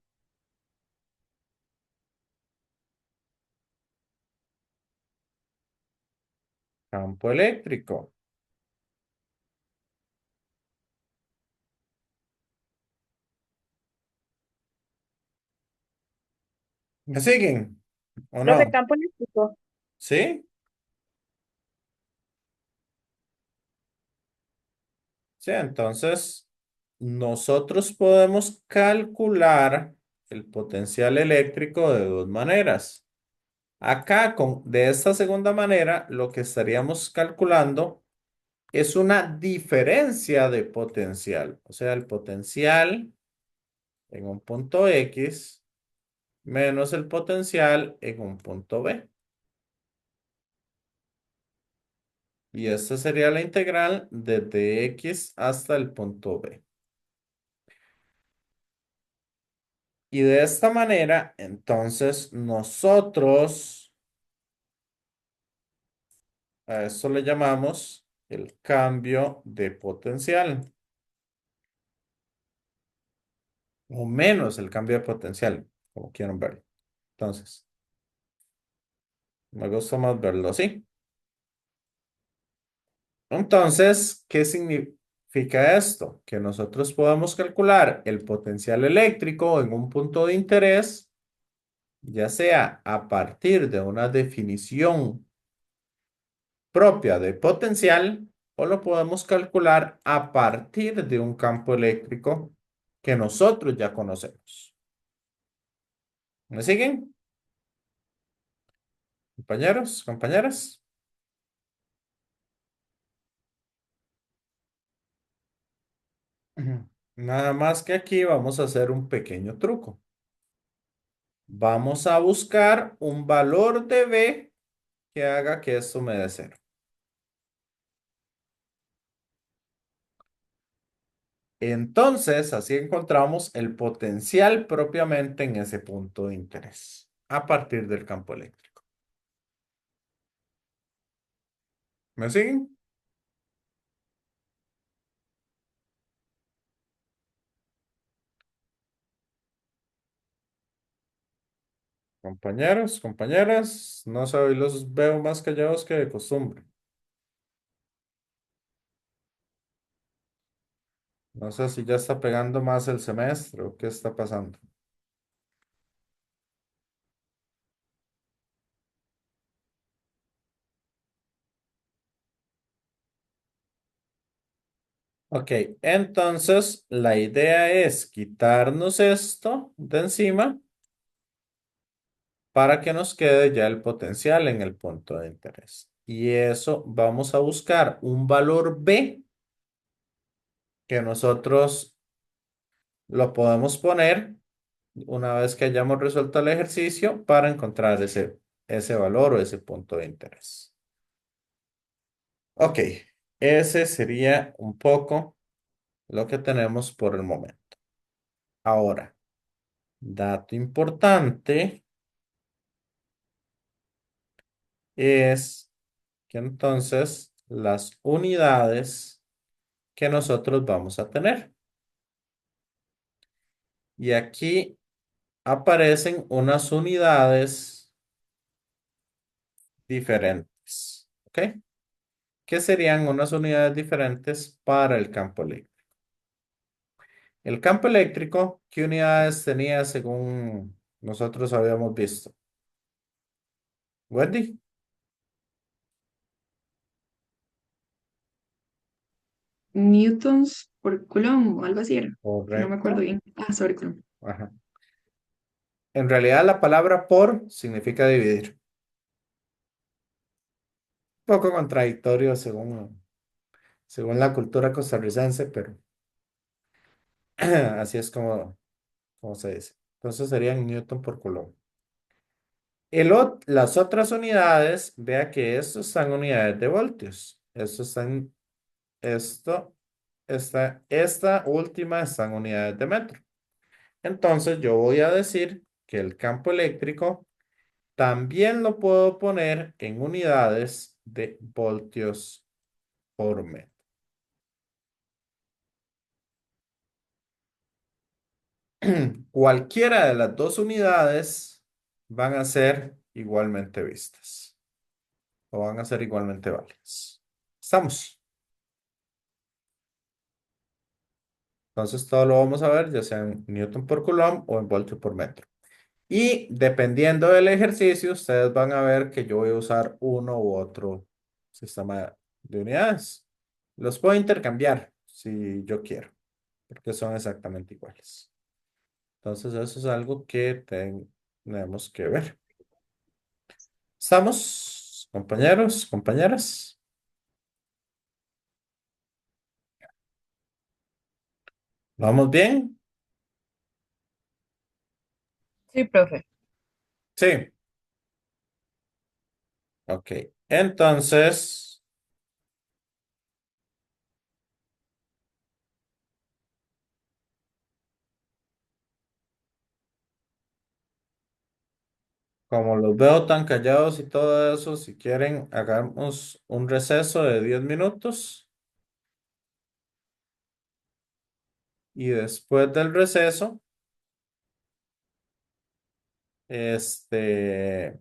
campo eléctrico. ¿Me siguen o Profe, no? campo eléctrico. ¿Sí? Sí, entonces nosotros podemos calcular el potencial eléctrico de dos maneras. Acá, de esta segunda manera, lo que estaríamos calculando es una diferencia de potencial. O sea, el potencial en un punto X menos el potencial en un punto B. Y esta sería la integral desde X hasta el punto B. Y de esta manera, entonces, nosotros a esto le llamamos el cambio de potencial, o menos el cambio de potencial, como quieran verlo. Entonces, me gusta más verlo así. Entonces, ¿qué significa esto? Que nosotros podemos calcular el potencial eléctrico en un punto de interés, ya sea a partir de una definición propia de potencial o lo podemos calcular a partir de un campo eléctrico que nosotros ya conocemos. ¿Me siguen? Compañeros, compañeras. Ujú. Nada más que aquí vamos a hacer un pequeño truco. Vamos a buscar un valor de B que haga que esto me dé cero. Entonces, así encontramos el potencial propiamente en ese punto de interés a partir del campo eléctrico. ¿Me siguen? Compañeros, compañeras, no sé, hoy los veo más callados que de costumbre. No sé si ya está pegando más el semestre o qué está pasando. Ok, entonces la idea es quitarnos esto de encima para que nos quede ya el potencial en el punto de interés. Y eso vamos a buscar un valor B que nosotros lo podemos poner una vez que hayamos resuelto el ejercicio para encontrar ese valor o ese punto de interés. Ok, ese sería un poco lo que tenemos por el momento. Ahora, dato importante es que entonces las unidades que nosotros vamos a tener. Y aquí aparecen unas unidades diferentes. ¿Ok? ¿Qué serían unas unidades diferentes para el campo eléctrico? El campo eléctrico, ¿qué unidades tenía según nosotros habíamos visto? Wendy. Newtons por Coulomb o algo así era, que no me acuerdo Correcto. bien. Ah, sobre Coulomb. Ajá. En realidad la palabra por significa dividir. Un poco contradictorio según la cultura costarricense, pero así es como se dice. Entonces serían Newton por Coulomb. Las otras unidades, vea que esto está en unidades de voltios. Esto, esta última está en unidades de metro. Entonces yo voy a decir que el campo eléctrico también lo puedo poner en unidades de voltios por metro. Cualquiera de las dos unidades van a ser igualmente vistas o van a ser igualmente válidas. ¿Estamos? Entonces todo lo vamos a ver ya sea en Newton por Coulomb o en voltio por metro. Y dependiendo del ejercicio, ustedes van a ver que yo voy a usar uno u otro sistema de unidades. Los puedo intercambiar si yo quiero, porque son exactamente iguales. Entonces eso es algo que tenemos que ver. ¿Estamos, compañeros, compañeras? ¿Vamos bien? Sí, profe. Sí. Ok. Entonces, como los veo tan callados y todo eso, si quieren, hagamos un receso de 10 minutos. Y después del receso, este,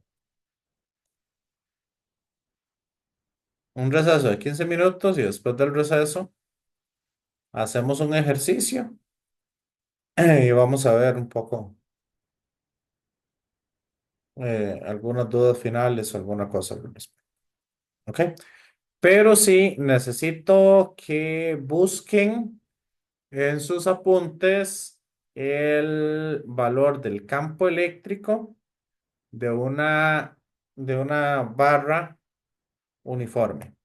un receso de 15 minutos y después del receso hacemos un ejercicio y vamos a ver un poco algunas dudas finales o alguna cosa al respecto. ¿Ok? Pero sí necesito que busquen en sus apuntes el valor del campo eléctrico de una barra uniforme.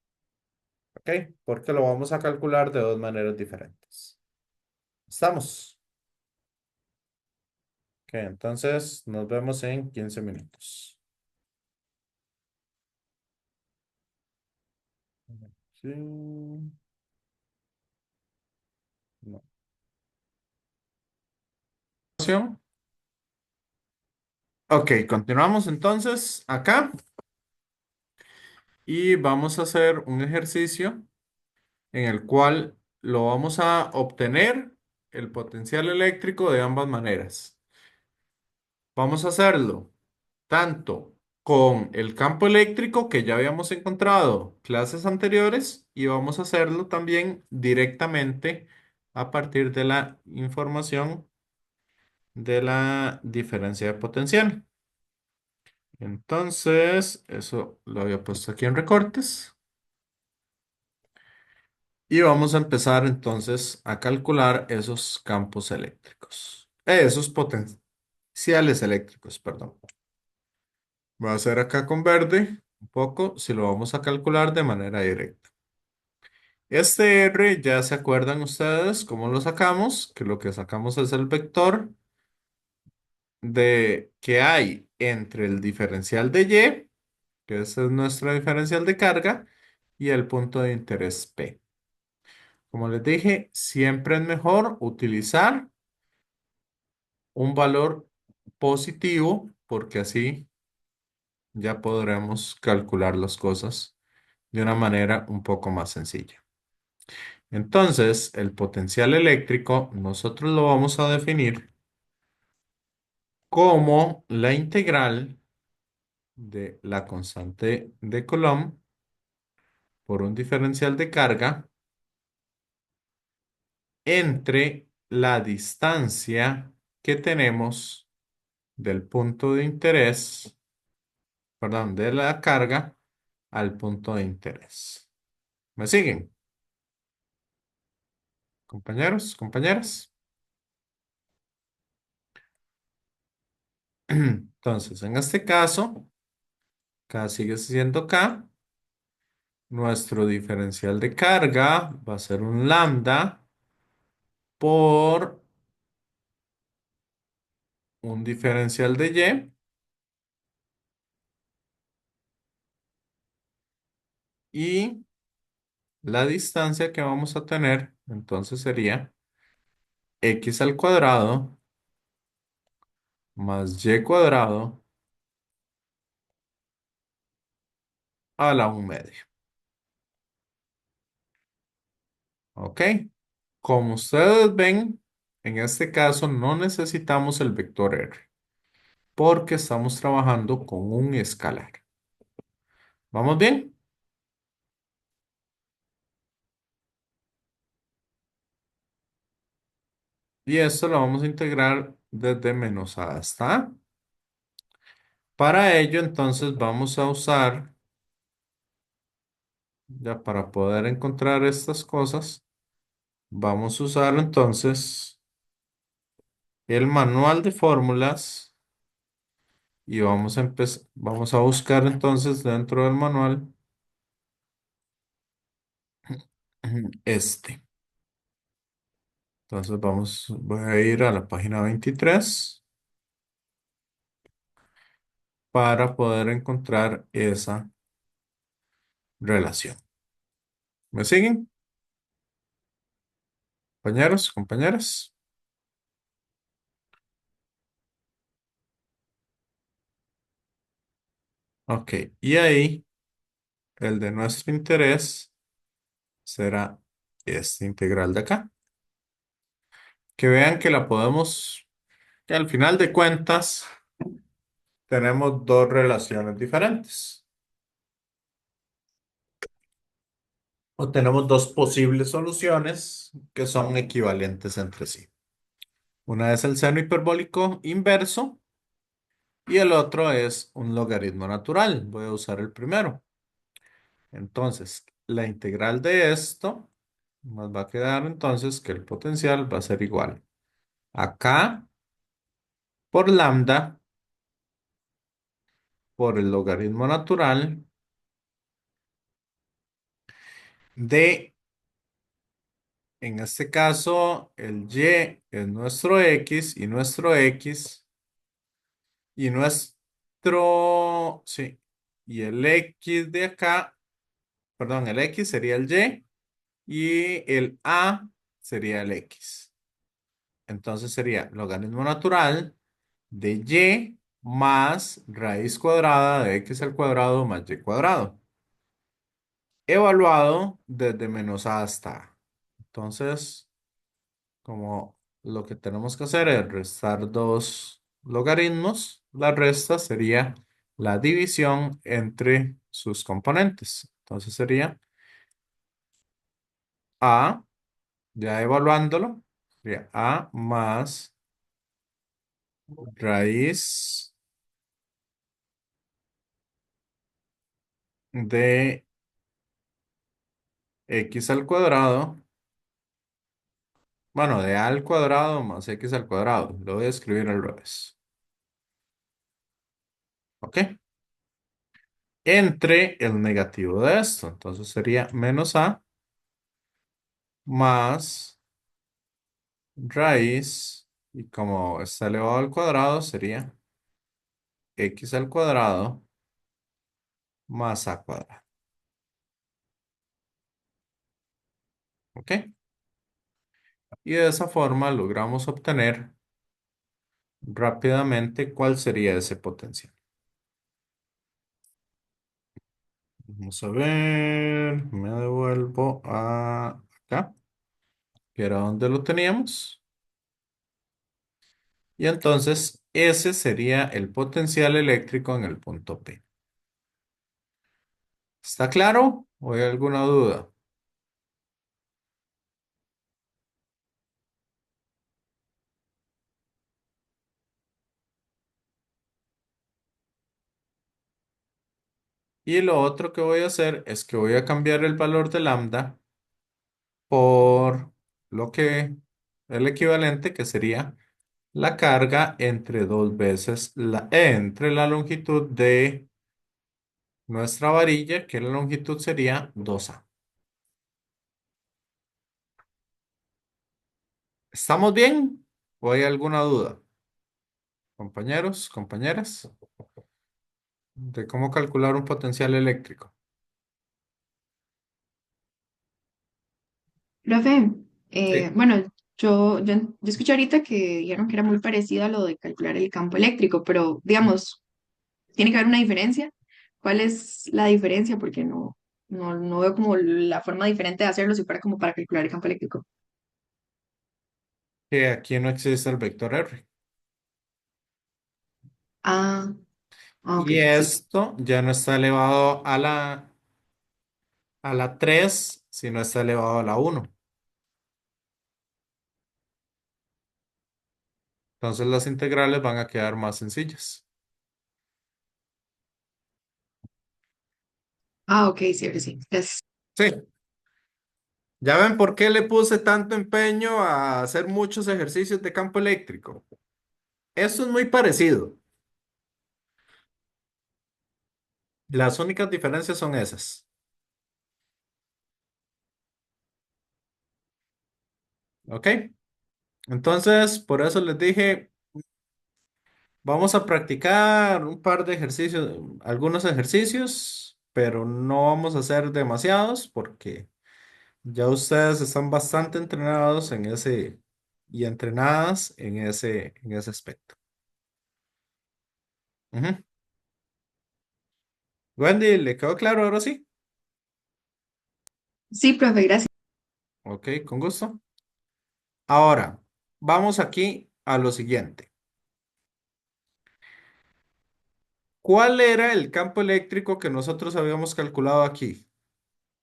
¿Ok? Porque lo vamos a calcular de dos maneras diferentes. ¿Estamos? Ok, entonces nos vemos en 15 minutos. Sí. No. Ok, continuamos entonces acá y vamos a hacer un ejercicio en el cual lo vamos a obtener el potencial eléctrico de ambas maneras. Vamos a hacerlo tanto con el campo eléctrico que ya habíamos encontrado clases anteriores y vamos a hacerlo también directamente a partir de la información de la diferencia de potencial. Entonces, eso lo había puesto aquí en recortes. Y vamos a empezar entonces a calcular esos campos eléctricos. Esos potenciales eléctricos, perdón. Voy a hacer acá con verde un poco si lo vamos a calcular de manera directa. Este R ya se acuerdan ustedes cómo lo sacamos, que lo que sacamos es el vector de que hay entre el diferencial de Y, que ese es nuestro diferencial de carga, y el punto de interés P. Como les dije, siempre es mejor utilizar un valor positivo porque así ya podremos calcular las cosas de una manera un poco más sencilla. Entonces, el potencial eléctrico nosotros lo vamos a definir como la integral de la constante de Coulomb por un diferencial de carga entre la distancia que tenemos del punto de interés, perdón, de la carga al punto de interés. ¿Me siguen, compañeros, compañeras? Entonces, en este caso, K sigue siendo K. Nuestro diferencial de carga va a ser un lambda por un diferencial de y la distancia que vamos a tener, entonces sería x al cuadrado más y cuadrado a la 1/2. ¿Ok? Como ustedes ven, en este caso no necesitamos el vector R porque estamos trabajando con un escalar. ¿Vamos bien? Y esto lo vamos a integrar desde menos a hasta A. Para ello, entonces, vamos a usar, ya para poder encontrar estas cosas, vamos a usar entonces el manual de fórmulas y vamos a buscar entonces dentro del manual este. Entonces voy a ir a la página 23 para poder encontrar esa relación. ¿Me siguen, compañeros, compañeras? Ok, y ahí el de nuestro interés será esta integral de acá. Que vean que la podemos, que al final de cuentas tenemos dos relaciones diferentes. O tenemos dos posibles soluciones que son equivalentes entre sí. Una es el seno hiperbólico inverso y el otro es un logaritmo natural. Voy a usar el primero. Entonces, la integral de esto nos va a quedar entonces que el potencial va a ser igual a K por lambda por el logaritmo natural de, en este caso, el y es nuestro x y nuestro x y nuestro, sí, y el x de acá, perdón, el x sería el y el a sería el x. Entonces sería logaritmo natural de y más raíz cuadrada de x al cuadrado más y cuadrado, evaluado desde menos a hasta a. Entonces, como lo que tenemos que hacer es restar dos logaritmos, la resta sería la división entre sus componentes. Entonces sería a, ya evaluándolo, sería a más raíz de x al cuadrado, bueno, de a al cuadrado más x al cuadrado. Lo voy a escribir al revés. ¿Ok? Entre el negativo de esto. Entonces sería menos a más raíz, y como está elevado al cuadrado, sería x al cuadrado más a cuadrado. ¿Ok? Y de esa forma logramos obtener rápidamente cuál sería ese potencial. Vamos a ver, me devuelvo a acá, que era donde lo teníamos. Y entonces ese sería el potencial eléctrico en el punto P. ¿Está claro? ¿O hay alguna duda? Y lo otro que voy a hacer es que voy a cambiar el valor de lambda por lo que el equivalente que sería la carga entre dos veces entre la longitud de nuestra varilla, que la longitud sería 2A. ¿Estamos bien? ¿O hay alguna duda? Compañeros, compañeras, de cómo calcular un potencial eléctrico. Profe, Sí. bueno, yo escuché ahorita que dijeron que era muy parecido a lo de calcular el campo eléctrico, pero digamos, tiene que haber una diferencia. ¿Cuál es la diferencia? Porque no veo como la forma diferente de hacerlo si fuera como para calcular el campo eléctrico. Que aquí no existe el vector R. Ah, ok, Y sí. esto ya no está elevado a la 3, sino está elevado a la 1. Entonces las integrales van a quedar más sencillas. Ah, ok, sí, ahora sí. Gracias. Sí, ya ven por qué le puse tanto empeño a hacer muchos ejercicios de campo eléctrico. Esto es muy parecido. Las únicas diferencias son esas. ¿Ok? Entonces, por eso les dije, vamos a practicar un par de ejercicios, algunos ejercicios, pero no vamos a hacer demasiados porque ya ustedes están bastante entrenados en ese y entrenadas en ese aspecto. Ujú. Wendy, ¿le quedó claro ahora sí? Sí, profe, gracias. Ok, con gusto. Ahora, vamos aquí a lo siguiente. ¿Cuál era el campo eléctrico que nosotros habíamos calculado aquí?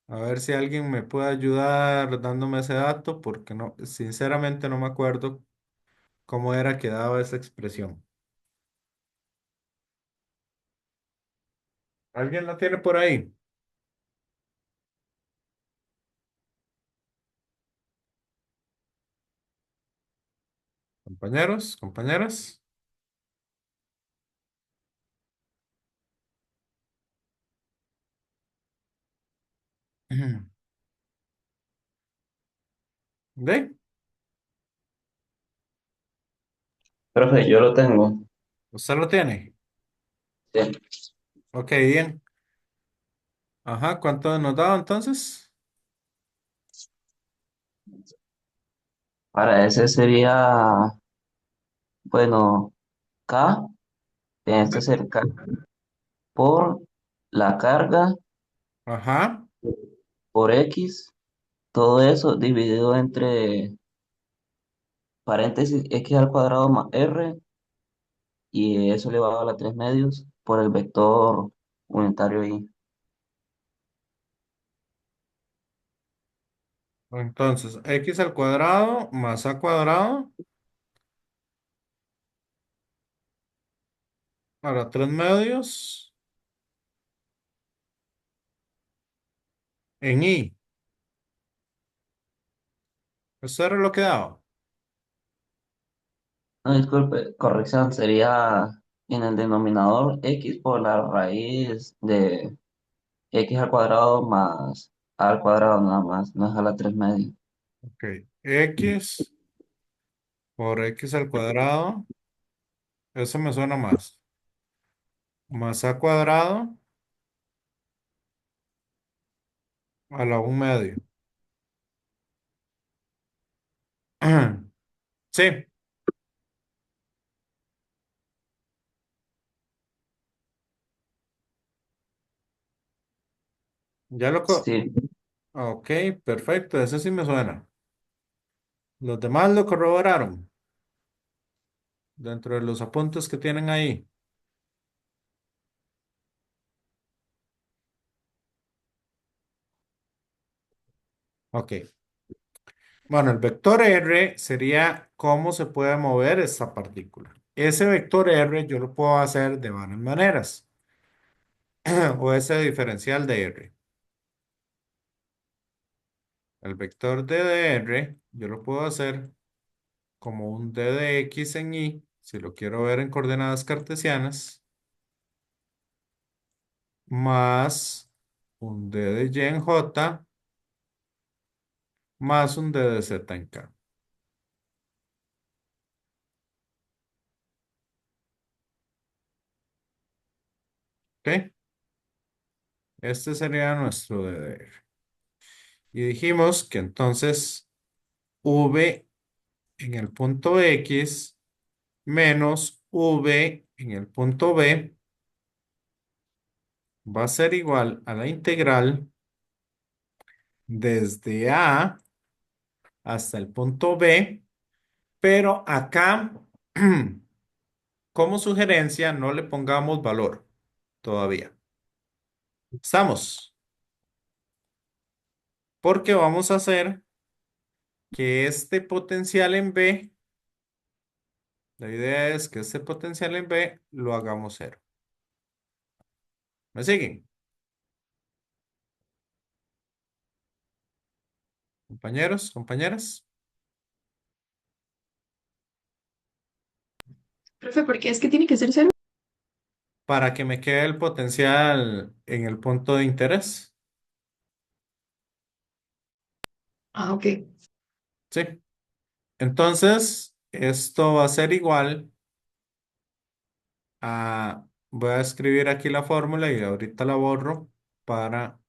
A ver si alguien me puede ayudar dándome ese dato, porque no, sinceramente no me acuerdo cómo era que daba esa expresión. ¿Alguien la tiene por ahí? Compañeros, compañeras. ¿Ve? Profe, yo lo tengo. ¿Usted lo tiene? Sí. Ok, bien. Ajá, ¿cuánto nos daba entonces? Para ese sería, bueno, K, en este ¿Ve? ser K por la carga Ajá. por X, todo eso dividido entre paréntesis X al cuadrado más R y eso elevado a la 3 medios por el vector unitario Y. Entonces, x al cuadrado más a cuadrado a la 3 medios en y. Eso era lo que daba. No, disculpe, corrección, sería en el denominador X por la raíz de X al cuadrado más A al cuadrado nada más, no es a la 3 medios. Ok. X por x al cuadrado. Eso me suena más. Más a cuadrado a la 1 medio. Sí, ya lo... Sí, Ok, perfecto. Ese sí me suena. Los demás lo corroboraron dentro de los apuntes que tienen ahí. Ok. Bueno, el vector R sería cómo se puede mover esta partícula. Ese vector R yo lo puedo hacer de varias maneras. O ese diferencial de R. El vector de R yo lo puedo hacer como un d de x en y, si lo quiero ver en coordenadas cartesianas, más un d de y en j, más un d de z en k. ¿Ok? Este sería nuestro d de f. Y dijimos que entonces v en el punto x menos v en el punto b va a ser igual a la integral desde a hasta el punto b, pero acá, como sugerencia, no le pongamos valor todavía. Estamos, porque vamos a hacer que este potencial en b, la idea es que este potencial en b lo hagamos cero. ¿Me siguen, compañeros, compañeras? Profe, ¿por qué es que tiene que ser cero? Para que me quede el potencial en el punto de interés. Ah, ok. Sí. Entonces, esto va a ser igual a, voy a escribir aquí la fórmula y ahorita la borro para,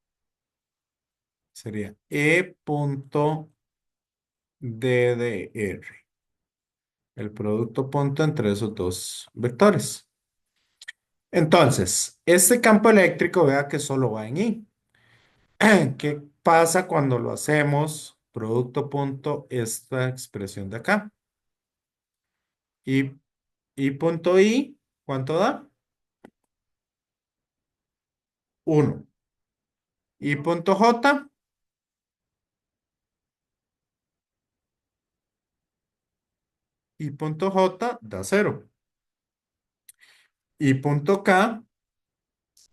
sería E punto D de R, el producto punto entre esos dos vectores. Entonces, este campo eléctrico, vea que solo va en I. ¿Qué pasa cuando lo hacemos producto punto esta expresión de acá? Y, y punto I, ¿cuánto da? 1. Y punto J, y punto J da cero. Y punto K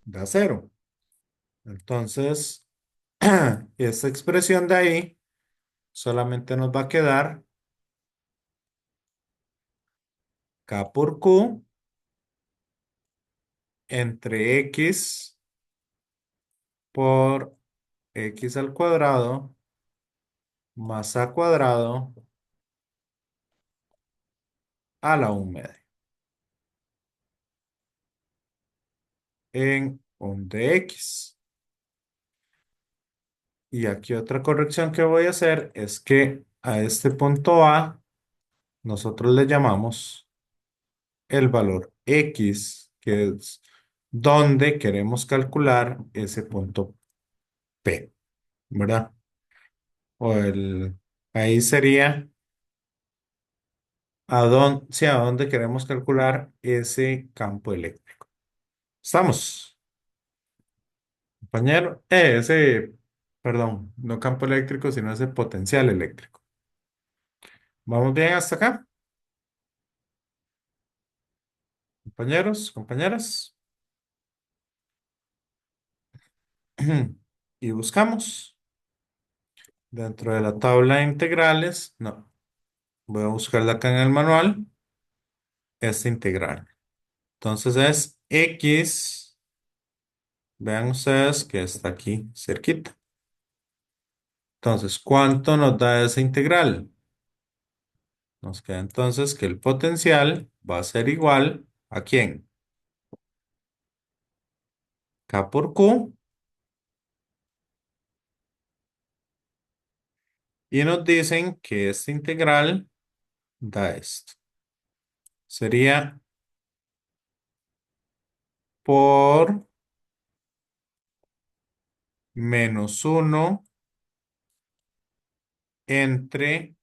da cero. Entonces, esta expresión de ahí solamente nos va a quedar K por Q entre X por X al cuadrado más A cuadrado a la 1 media en un dx. Y aquí otra corrección que voy a hacer es que a este punto A nosotros le llamamos el valor X, que es donde queremos calcular ese punto P, ¿verdad? O ahí sería sí, a dónde queremos calcular ese campo eléctrico. ¿Estamos, compañero? Perdón, no campo eléctrico, sino ese potencial eléctrico. ¿Vamos bien hasta acá? Compañeros, compañeras. Y buscamos dentro de la tabla de integrales. No, voy a buscarla acá en el manual. Esta integral. Entonces es X. Vean ustedes que está aquí cerquita. Entonces, ¿cuánto nos da esa integral? Nos queda entonces que el potencial va a ser igual ¿a quién? K por Q. Y nos dicen que esta integral da esto. Sería por -1 entre,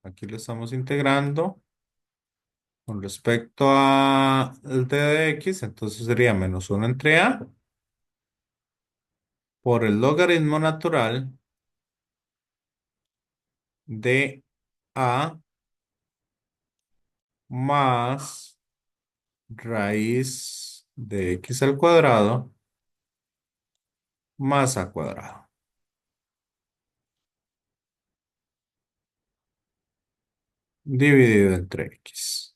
aquí lo estamos integrando con respecto a el t de x, entonces sería -1 entre a por el logaritmo natural de a más raíz de x al cuadrado más a cuadrado. dividido entre x.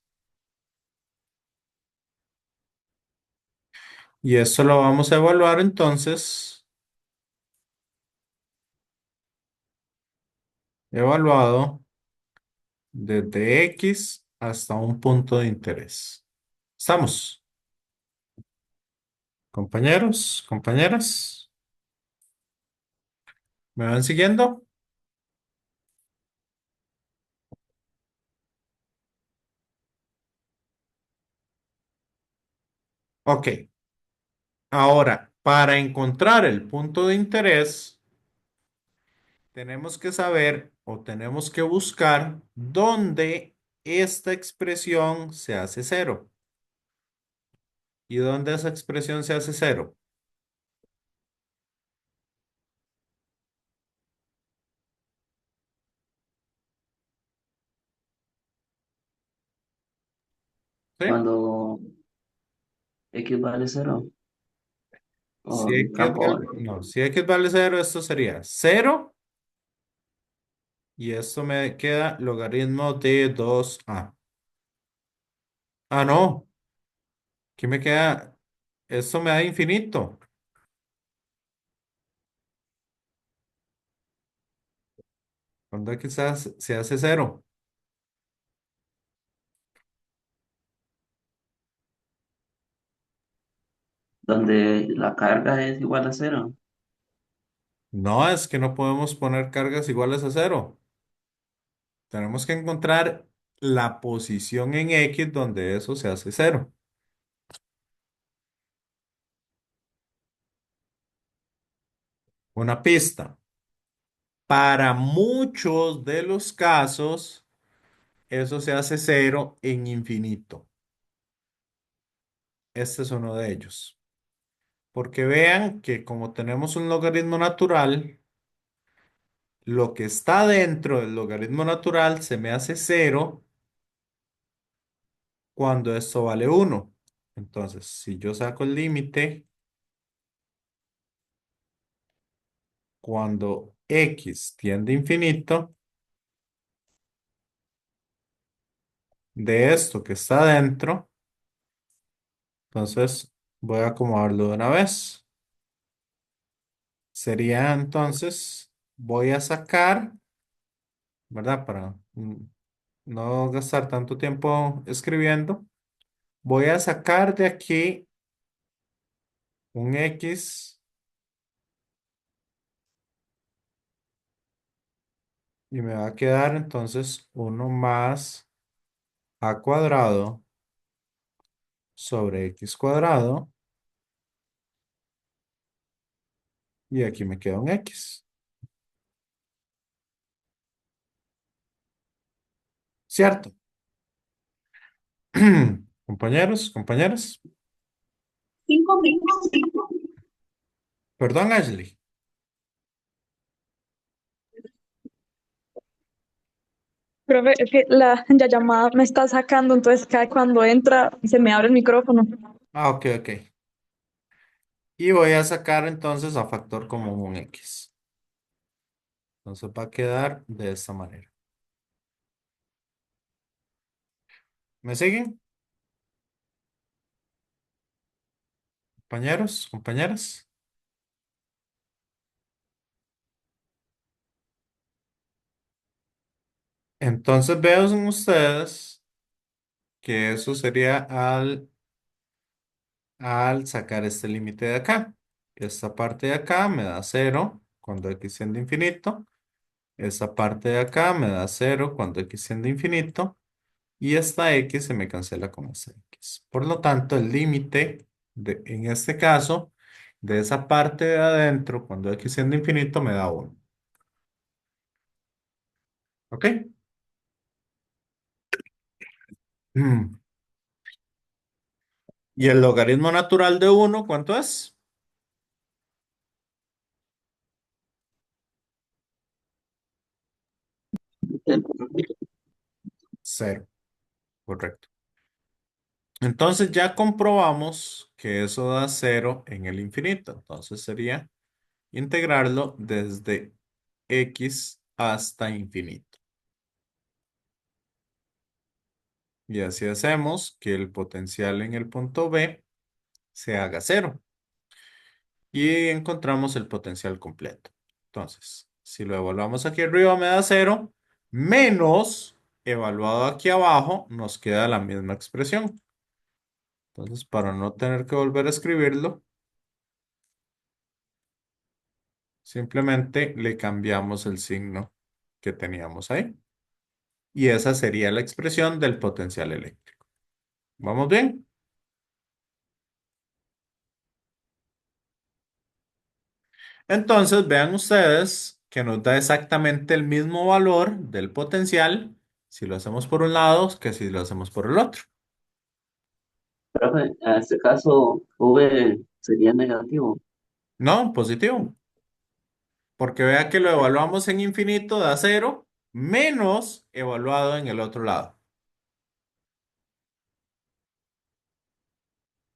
Y esto lo vamos a evaluar entonces, evaluado desde x hasta un punto de interés. ¿Estamos? Compañeros, compañeras, ¿me van siguiendo? Ok. Ahora, para encontrar el punto de interés, tenemos que saber o tenemos que buscar dónde esta expresión se hace cero. ¿Y dónde esa expresión se hace cero? ¿Sí? Cuando X vale cero, Si o en x campo. vale, no, si x vale cero, esto sería cero y esto me queda logaritmo de 2a. Ah, no, ¿qué me queda? Esto me da infinito. Cuando x se hace cero. Donde la carga es igual a cero. No, es que no podemos poner cargas iguales a cero. Tenemos que encontrar la posición en X donde eso se hace cero. Una pista. Para muchos de los casos, eso se hace cero en infinito. Este es uno de ellos. Porque vean que como tenemos un logaritmo natural, lo que está dentro del logaritmo natural se me hace cero cuando esto vale uno. Entonces, si yo saco el límite, cuando x tiende a infinito, de esto que está dentro, entonces voy a acomodarlo de una vez. Sería entonces, voy a sacar, ¿verdad? Para no gastar tanto tiempo escribiendo, voy a sacar de aquí un x y me va a quedar entonces uno más a cuadrado sobre x cuadrado y aquí me queda un x. ¿Cierto? Compañeros, compañeras. 5 minutos. Perdón, Ashley. Profe, es que la llamada me está sacando, entonces cada cuando entra se me abre el micrófono. Ah, ok, ok. Y voy a sacar entonces a factor común un x. Entonces va a quedar de esta manera. ¿Me siguen? Compañeros, compañeras. Entonces vean ustedes que eso sería al sacar este límite de acá. Esta parte de acá me da cero cuando x tiende a infinito. Esta parte de acá me da cero cuando x tiende a infinito. Y esta x se me cancela con esta x. Por lo tanto, el límite, en este caso, de esa parte de adentro, cuando x tiende a infinito, me da 1. ¿Ok? Mm. ¿Y el logaritmo natural de 1 cuánto es? Cero. Correcto. Entonces ya comprobamos que eso da cero en el infinito. Entonces sería integrarlo desde x hasta infinito. Y así hacemos que el potencial en el punto B se haga cero. Y encontramos el potencial completo. Entonces, si lo evaluamos aquí arriba me da cero, menos evaluado aquí abajo nos queda la misma expresión. Entonces, para no tener que volver a escribirlo, simplemente le cambiamos el signo que teníamos ahí. Y esa sería la expresión del potencial eléctrico. ¿Vamos bien? Entonces, vean ustedes que nos da exactamente el mismo valor del potencial si lo hacemos por un lado que si lo hacemos por el otro. Profe, en este caso, V sería negativo. No, positivo. Porque vea que lo evaluamos en infinito, da cero, menos evaluado en el otro lado.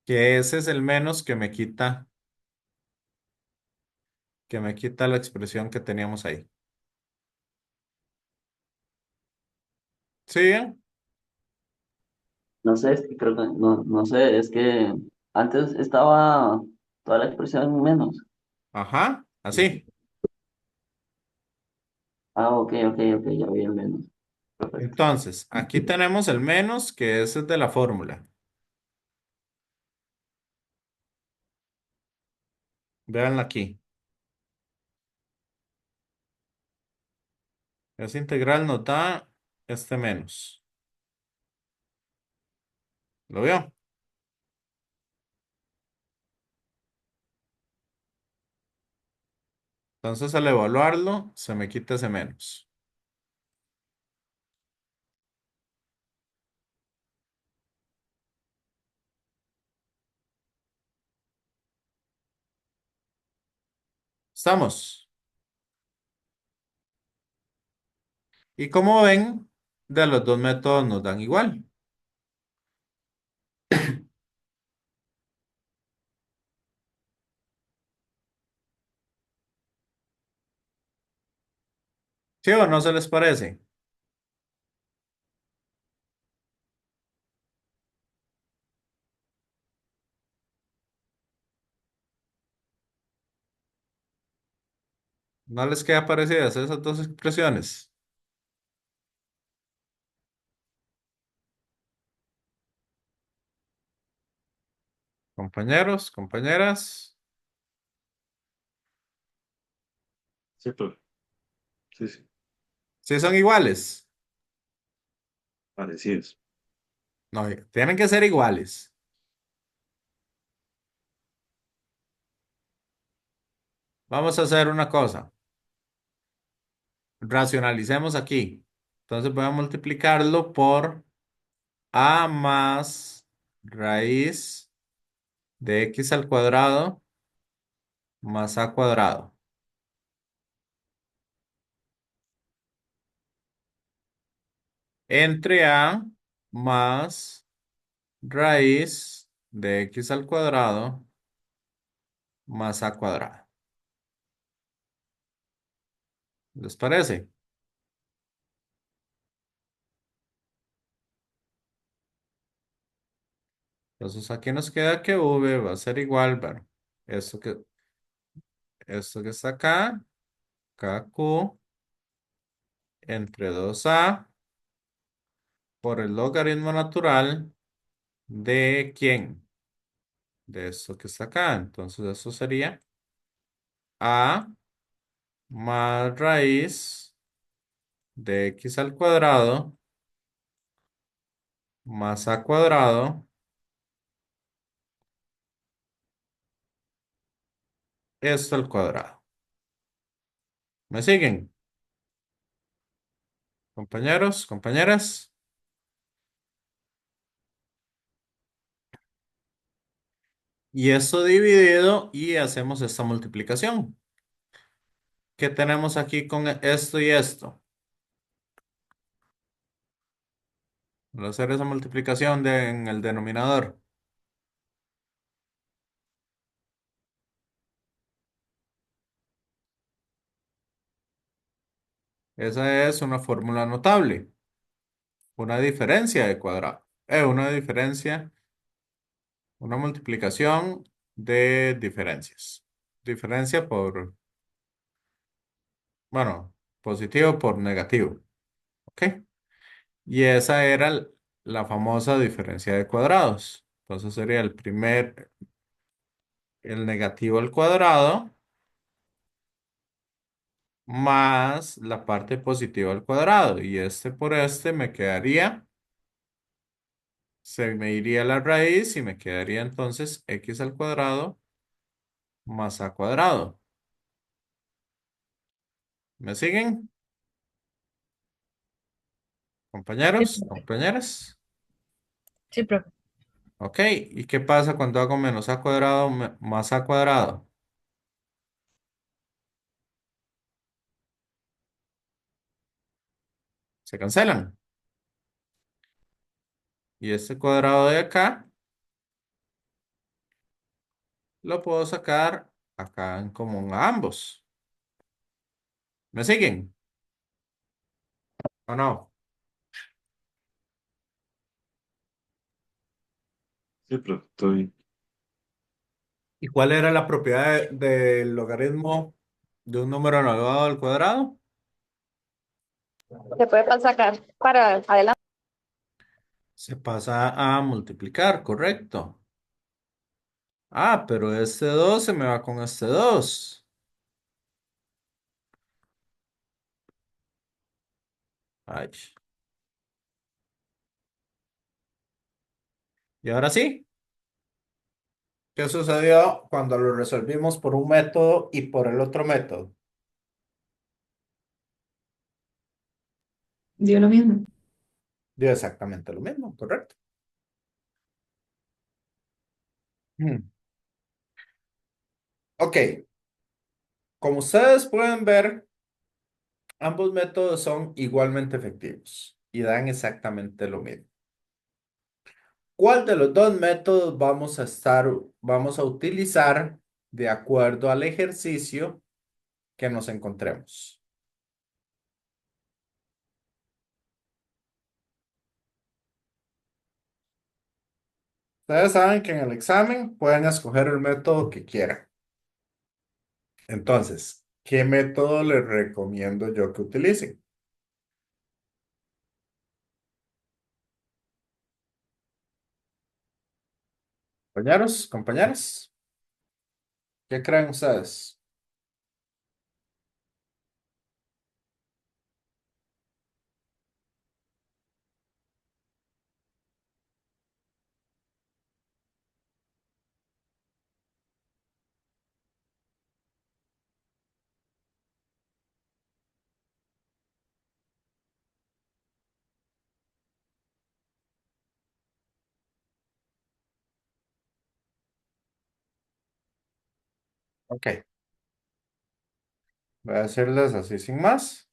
Que ese es el menos que me quita la expresión que teníamos ahí. ¿Sí? Bien? No sé, es que creo que, no sé, es que antes estaba toda la expresión en menos. Ajá, así. Ah, ok, ya vi el menos. Perfecto. Entonces, aquí tenemos el menos, que ese es de la fórmula. Véanlo aquí. Esa integral nos da este menos. ¿Lo vio? Entonces, al evaluarlo, se me quita ese menos. ¿Estamos? Y como ven, de los dos métodos nos dan igual. ¿Sí o no se les parece? ¿No les queda parecidas esas dos expresiones? Compañeros, compañeras. Sí, profe. Sí, sí, ¿Sí son iguales? parecidos. No, tienen que ser iguales. Vamos a hacer una cosa. Racionalicemos aquí. Entonces voy a multiplicarlo por a más raíz de x al cuadrado más a cuadrado. Entre a más raíz de x al cuadrado más a cuadrado. ¿Les parece? Entonces aquí nos queda que v va a ser igual, bueno, esto que, esto que está acá, kq entre 2a por el logaritmo natural de ¿quién? De esto que está acá. Entonces eso sería a más raíz de x al cuadrado más a cuadrado, esto al cuadrado. ¿Me siguen? Compañeros, compañeras. Y esto dividido y hacemos esta multiplicación. ¿Qué tenemos aquí con esto y esto? Al hacer esa multiplicación en el denominador. Esa es una fórmula notable. Una diferencia de cuadrado. Una diferencia, una multiplicación de diferencias. Diferencia por, bueno, positivo por negativo. ¿Ok? Y esa era la famosa diferencia de cuadrados. Entonces sería el negativo al cuadrado más la parte positiva al cuadrado. Y este por este me quedaría, se me iría la raíz y me quedaría entonces x al cuadrado más a cuadrado. ¿Me siguen, Sí, compañeros, compañeras? sí, profe. Ok, ¿y qué pasa cuando hago menos a cuadrado más a cuadrado? Se cancelan. Y este cuadrado de acá lo puedo sacar acá en común a ambos. ¿Me siguen o no? Sí, pero estoy. ¿Y cuál era la propiedad del logaritmo de un número elevado al cuadrado? Se puede sacar para adelante. Se pasa a multiplicar, correcto. Ah, pero este 2 se me va con este 2. Ay. Y ahora sí, ¿qué sucedió cuando lo resolvimos por un método y por el otro método? Dio lo mismo. Dio exactamente lo mismo, correcto. Hmm. Ok, como ustedes pueden ver, ambos métodos son igualmente efectivos y dan exactamente lo mismo. ¿Cuál de los dos métodos vamos a utilizar de acuerdo al ejercicio que nos encontremos? Ustedes saben que en el examen pueden escoger el método que quieran. Entonces, ¿qué método les recomiendo yo que utilicen? Compañeros, compañeras, ¿qué creen ustedes? Ok, voy a decirles así sin más.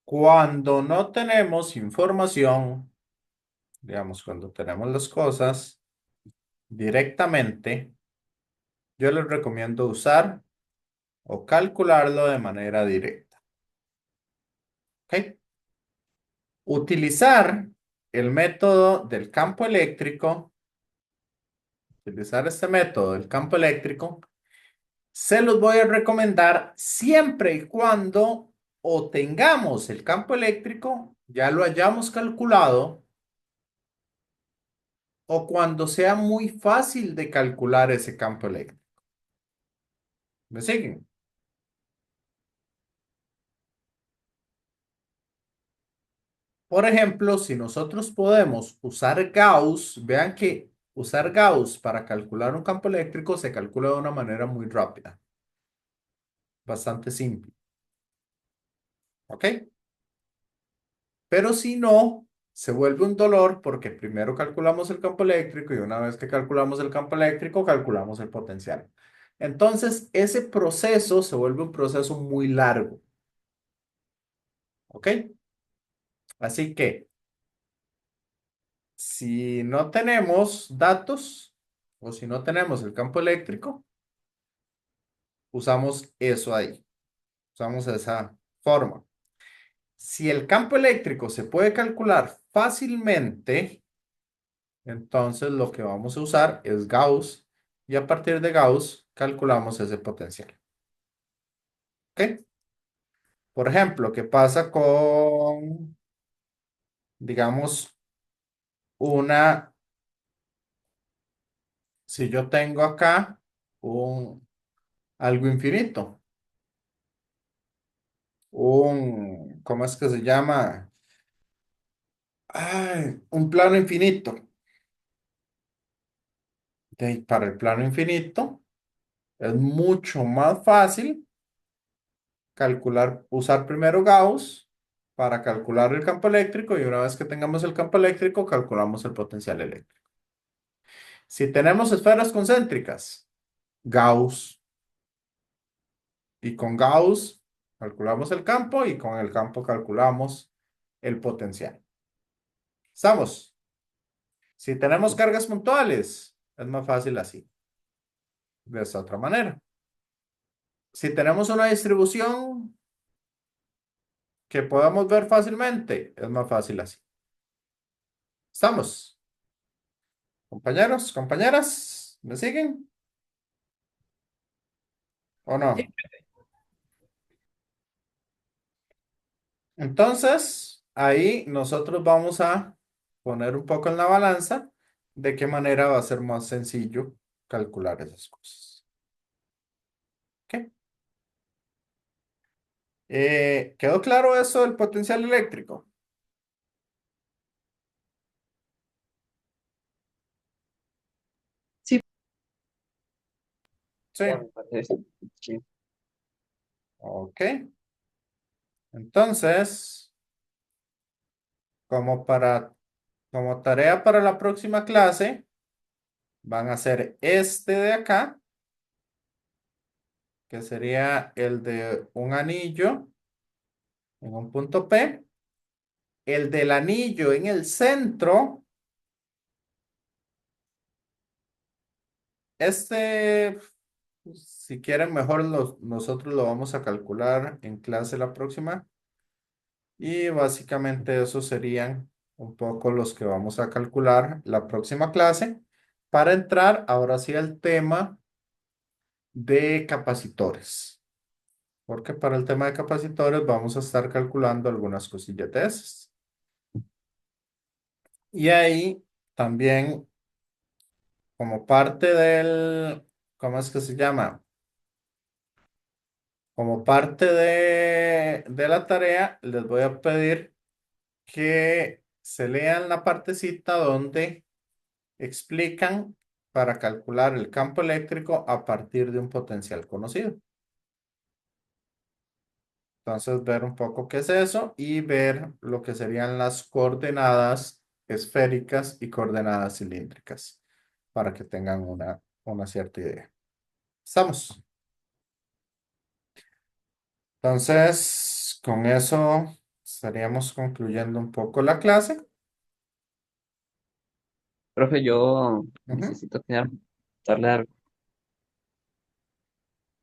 Cuando no tenemos información, digamos, cuando tenemos las cosas directamente, yo les recomiendo usar o calcularlo de manera directa. ¿Ok? Utilizar el método del campo eléctrico, utilizar este método del campo eléctrico, se los voy a recomendar siempre y cuando o tengamos el campo eléctrico, ya lo hayamos calculado, o cuando sea muy fácil de calcular ese campo eléctrico. ¿Me siguen? Por ejemplo, si nosotros podemos usar Gauss, vean que usar Gauss para calcular un campo eléctrico se calcula de una manera muy rápida, bastante simple. ¿Ok? Pero si no, se vuelve un dolor porque primero calculamos el campo eléctrico y una vez que calculamos el campo eléctrico, calculamos el potencial. Entonces, ese proceso se vuelve un proceso muy largo. ¿Ok? Así que si no tenemos datos o si no tenemos el campo eléctrico, usamos eso ahí. Usamos esa forma. Si el campo eléctrico se puede calcular fácilmente, entonces lo que vamos a usar es Gauss y a partir de Gauss calculamos ese potencial. ¿Ok? Por ejemplo, ¿qué pasa con, digamos, una, si yo tengo acá algo infinito, ¿cómo es que se llama? Ay, un plano infinito. Para el plano infinito es mucho más fácil usar primero Gauss para calcular el campo eléctrico y una vez que tengamos el campo eléctrico, calculamos el potencial eléctrico. Si tenemos esferas concéntricas, Gauss, y con Gauss calculamos el campo y con el campo calculamos el potencial. ¿Estamos? Si tenemos cargas puntuales, es más fácil así, de esta otra manera. Si tenemos una distribución que podamos ver fácilmente, es más fácil así. ¿Estamos? Compañeros, compañeras, ¿me siguen o no? Entonces, ahí nosotros vamos a poner un poco en la balanza de qué manera va a ser más sencillo calcular esas cosas. ¿Ok? ¿Quedó claro eso del potencial eléctrico? Sí, Sí. Ya me parece. Sí. Ok. Entonces, como para, como tarea para la próxima clase, van a hacer este de acá, que sería el de un anillo en un punto P, el del anillo en el centro. Este, si quieren, mejor nosotros lo vamos a calcular en clase la próxima. Y básicamente esos serían un poco los que vamos a calcular la próxima clase para entrar ahora sí al tema de capacitores. Porque para el tema de capacitores vamos a estar calculando algunas cosillas de esas. Y ahí también, como parte ¿cómo es que se llama? Como parte de la tarea, les voy a pedir que se lean la partecita donde explican para calcular el campo eléctrico a partir de un potencial conocido. Entonces, ver un poco qué es eso y ver lo que serían las coordenadas esféricas y coordenadas cilíndricas para que tengan una cierta idea. ¿Estamos? Entonces, con eso estaríamos concluyendo un poco la clase. Profe, yo Ujú. necesito darle algo.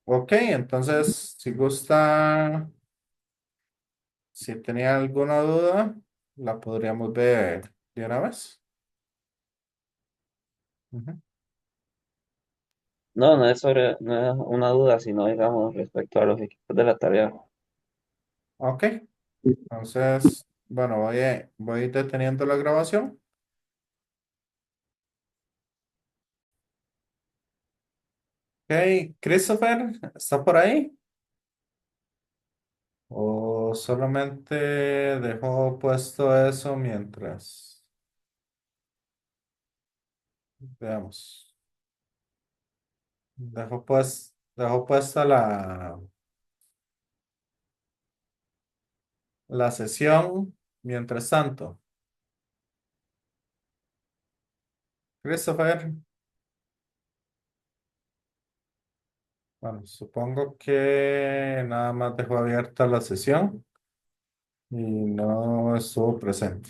Ok, entonces, si gusta, si tenía alguna duda, la podríamos ver de una vez. Ujú. No, no es una duda, sino digamos respecto a los equipos de la tarea. Ok, entonces, bueno, voy deteniendo la grabación. Ok, Christopher, ¿está por ahí? ¿O solamente dejó puesto eso mientras? Veamos. Dejó puesta la sesión mientras tanto. Christopher, bueno, supongo que nada más dejó abierta la sesión y no estuvo presente.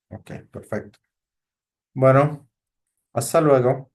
Ok, perfecto. Bueno, hasta luego.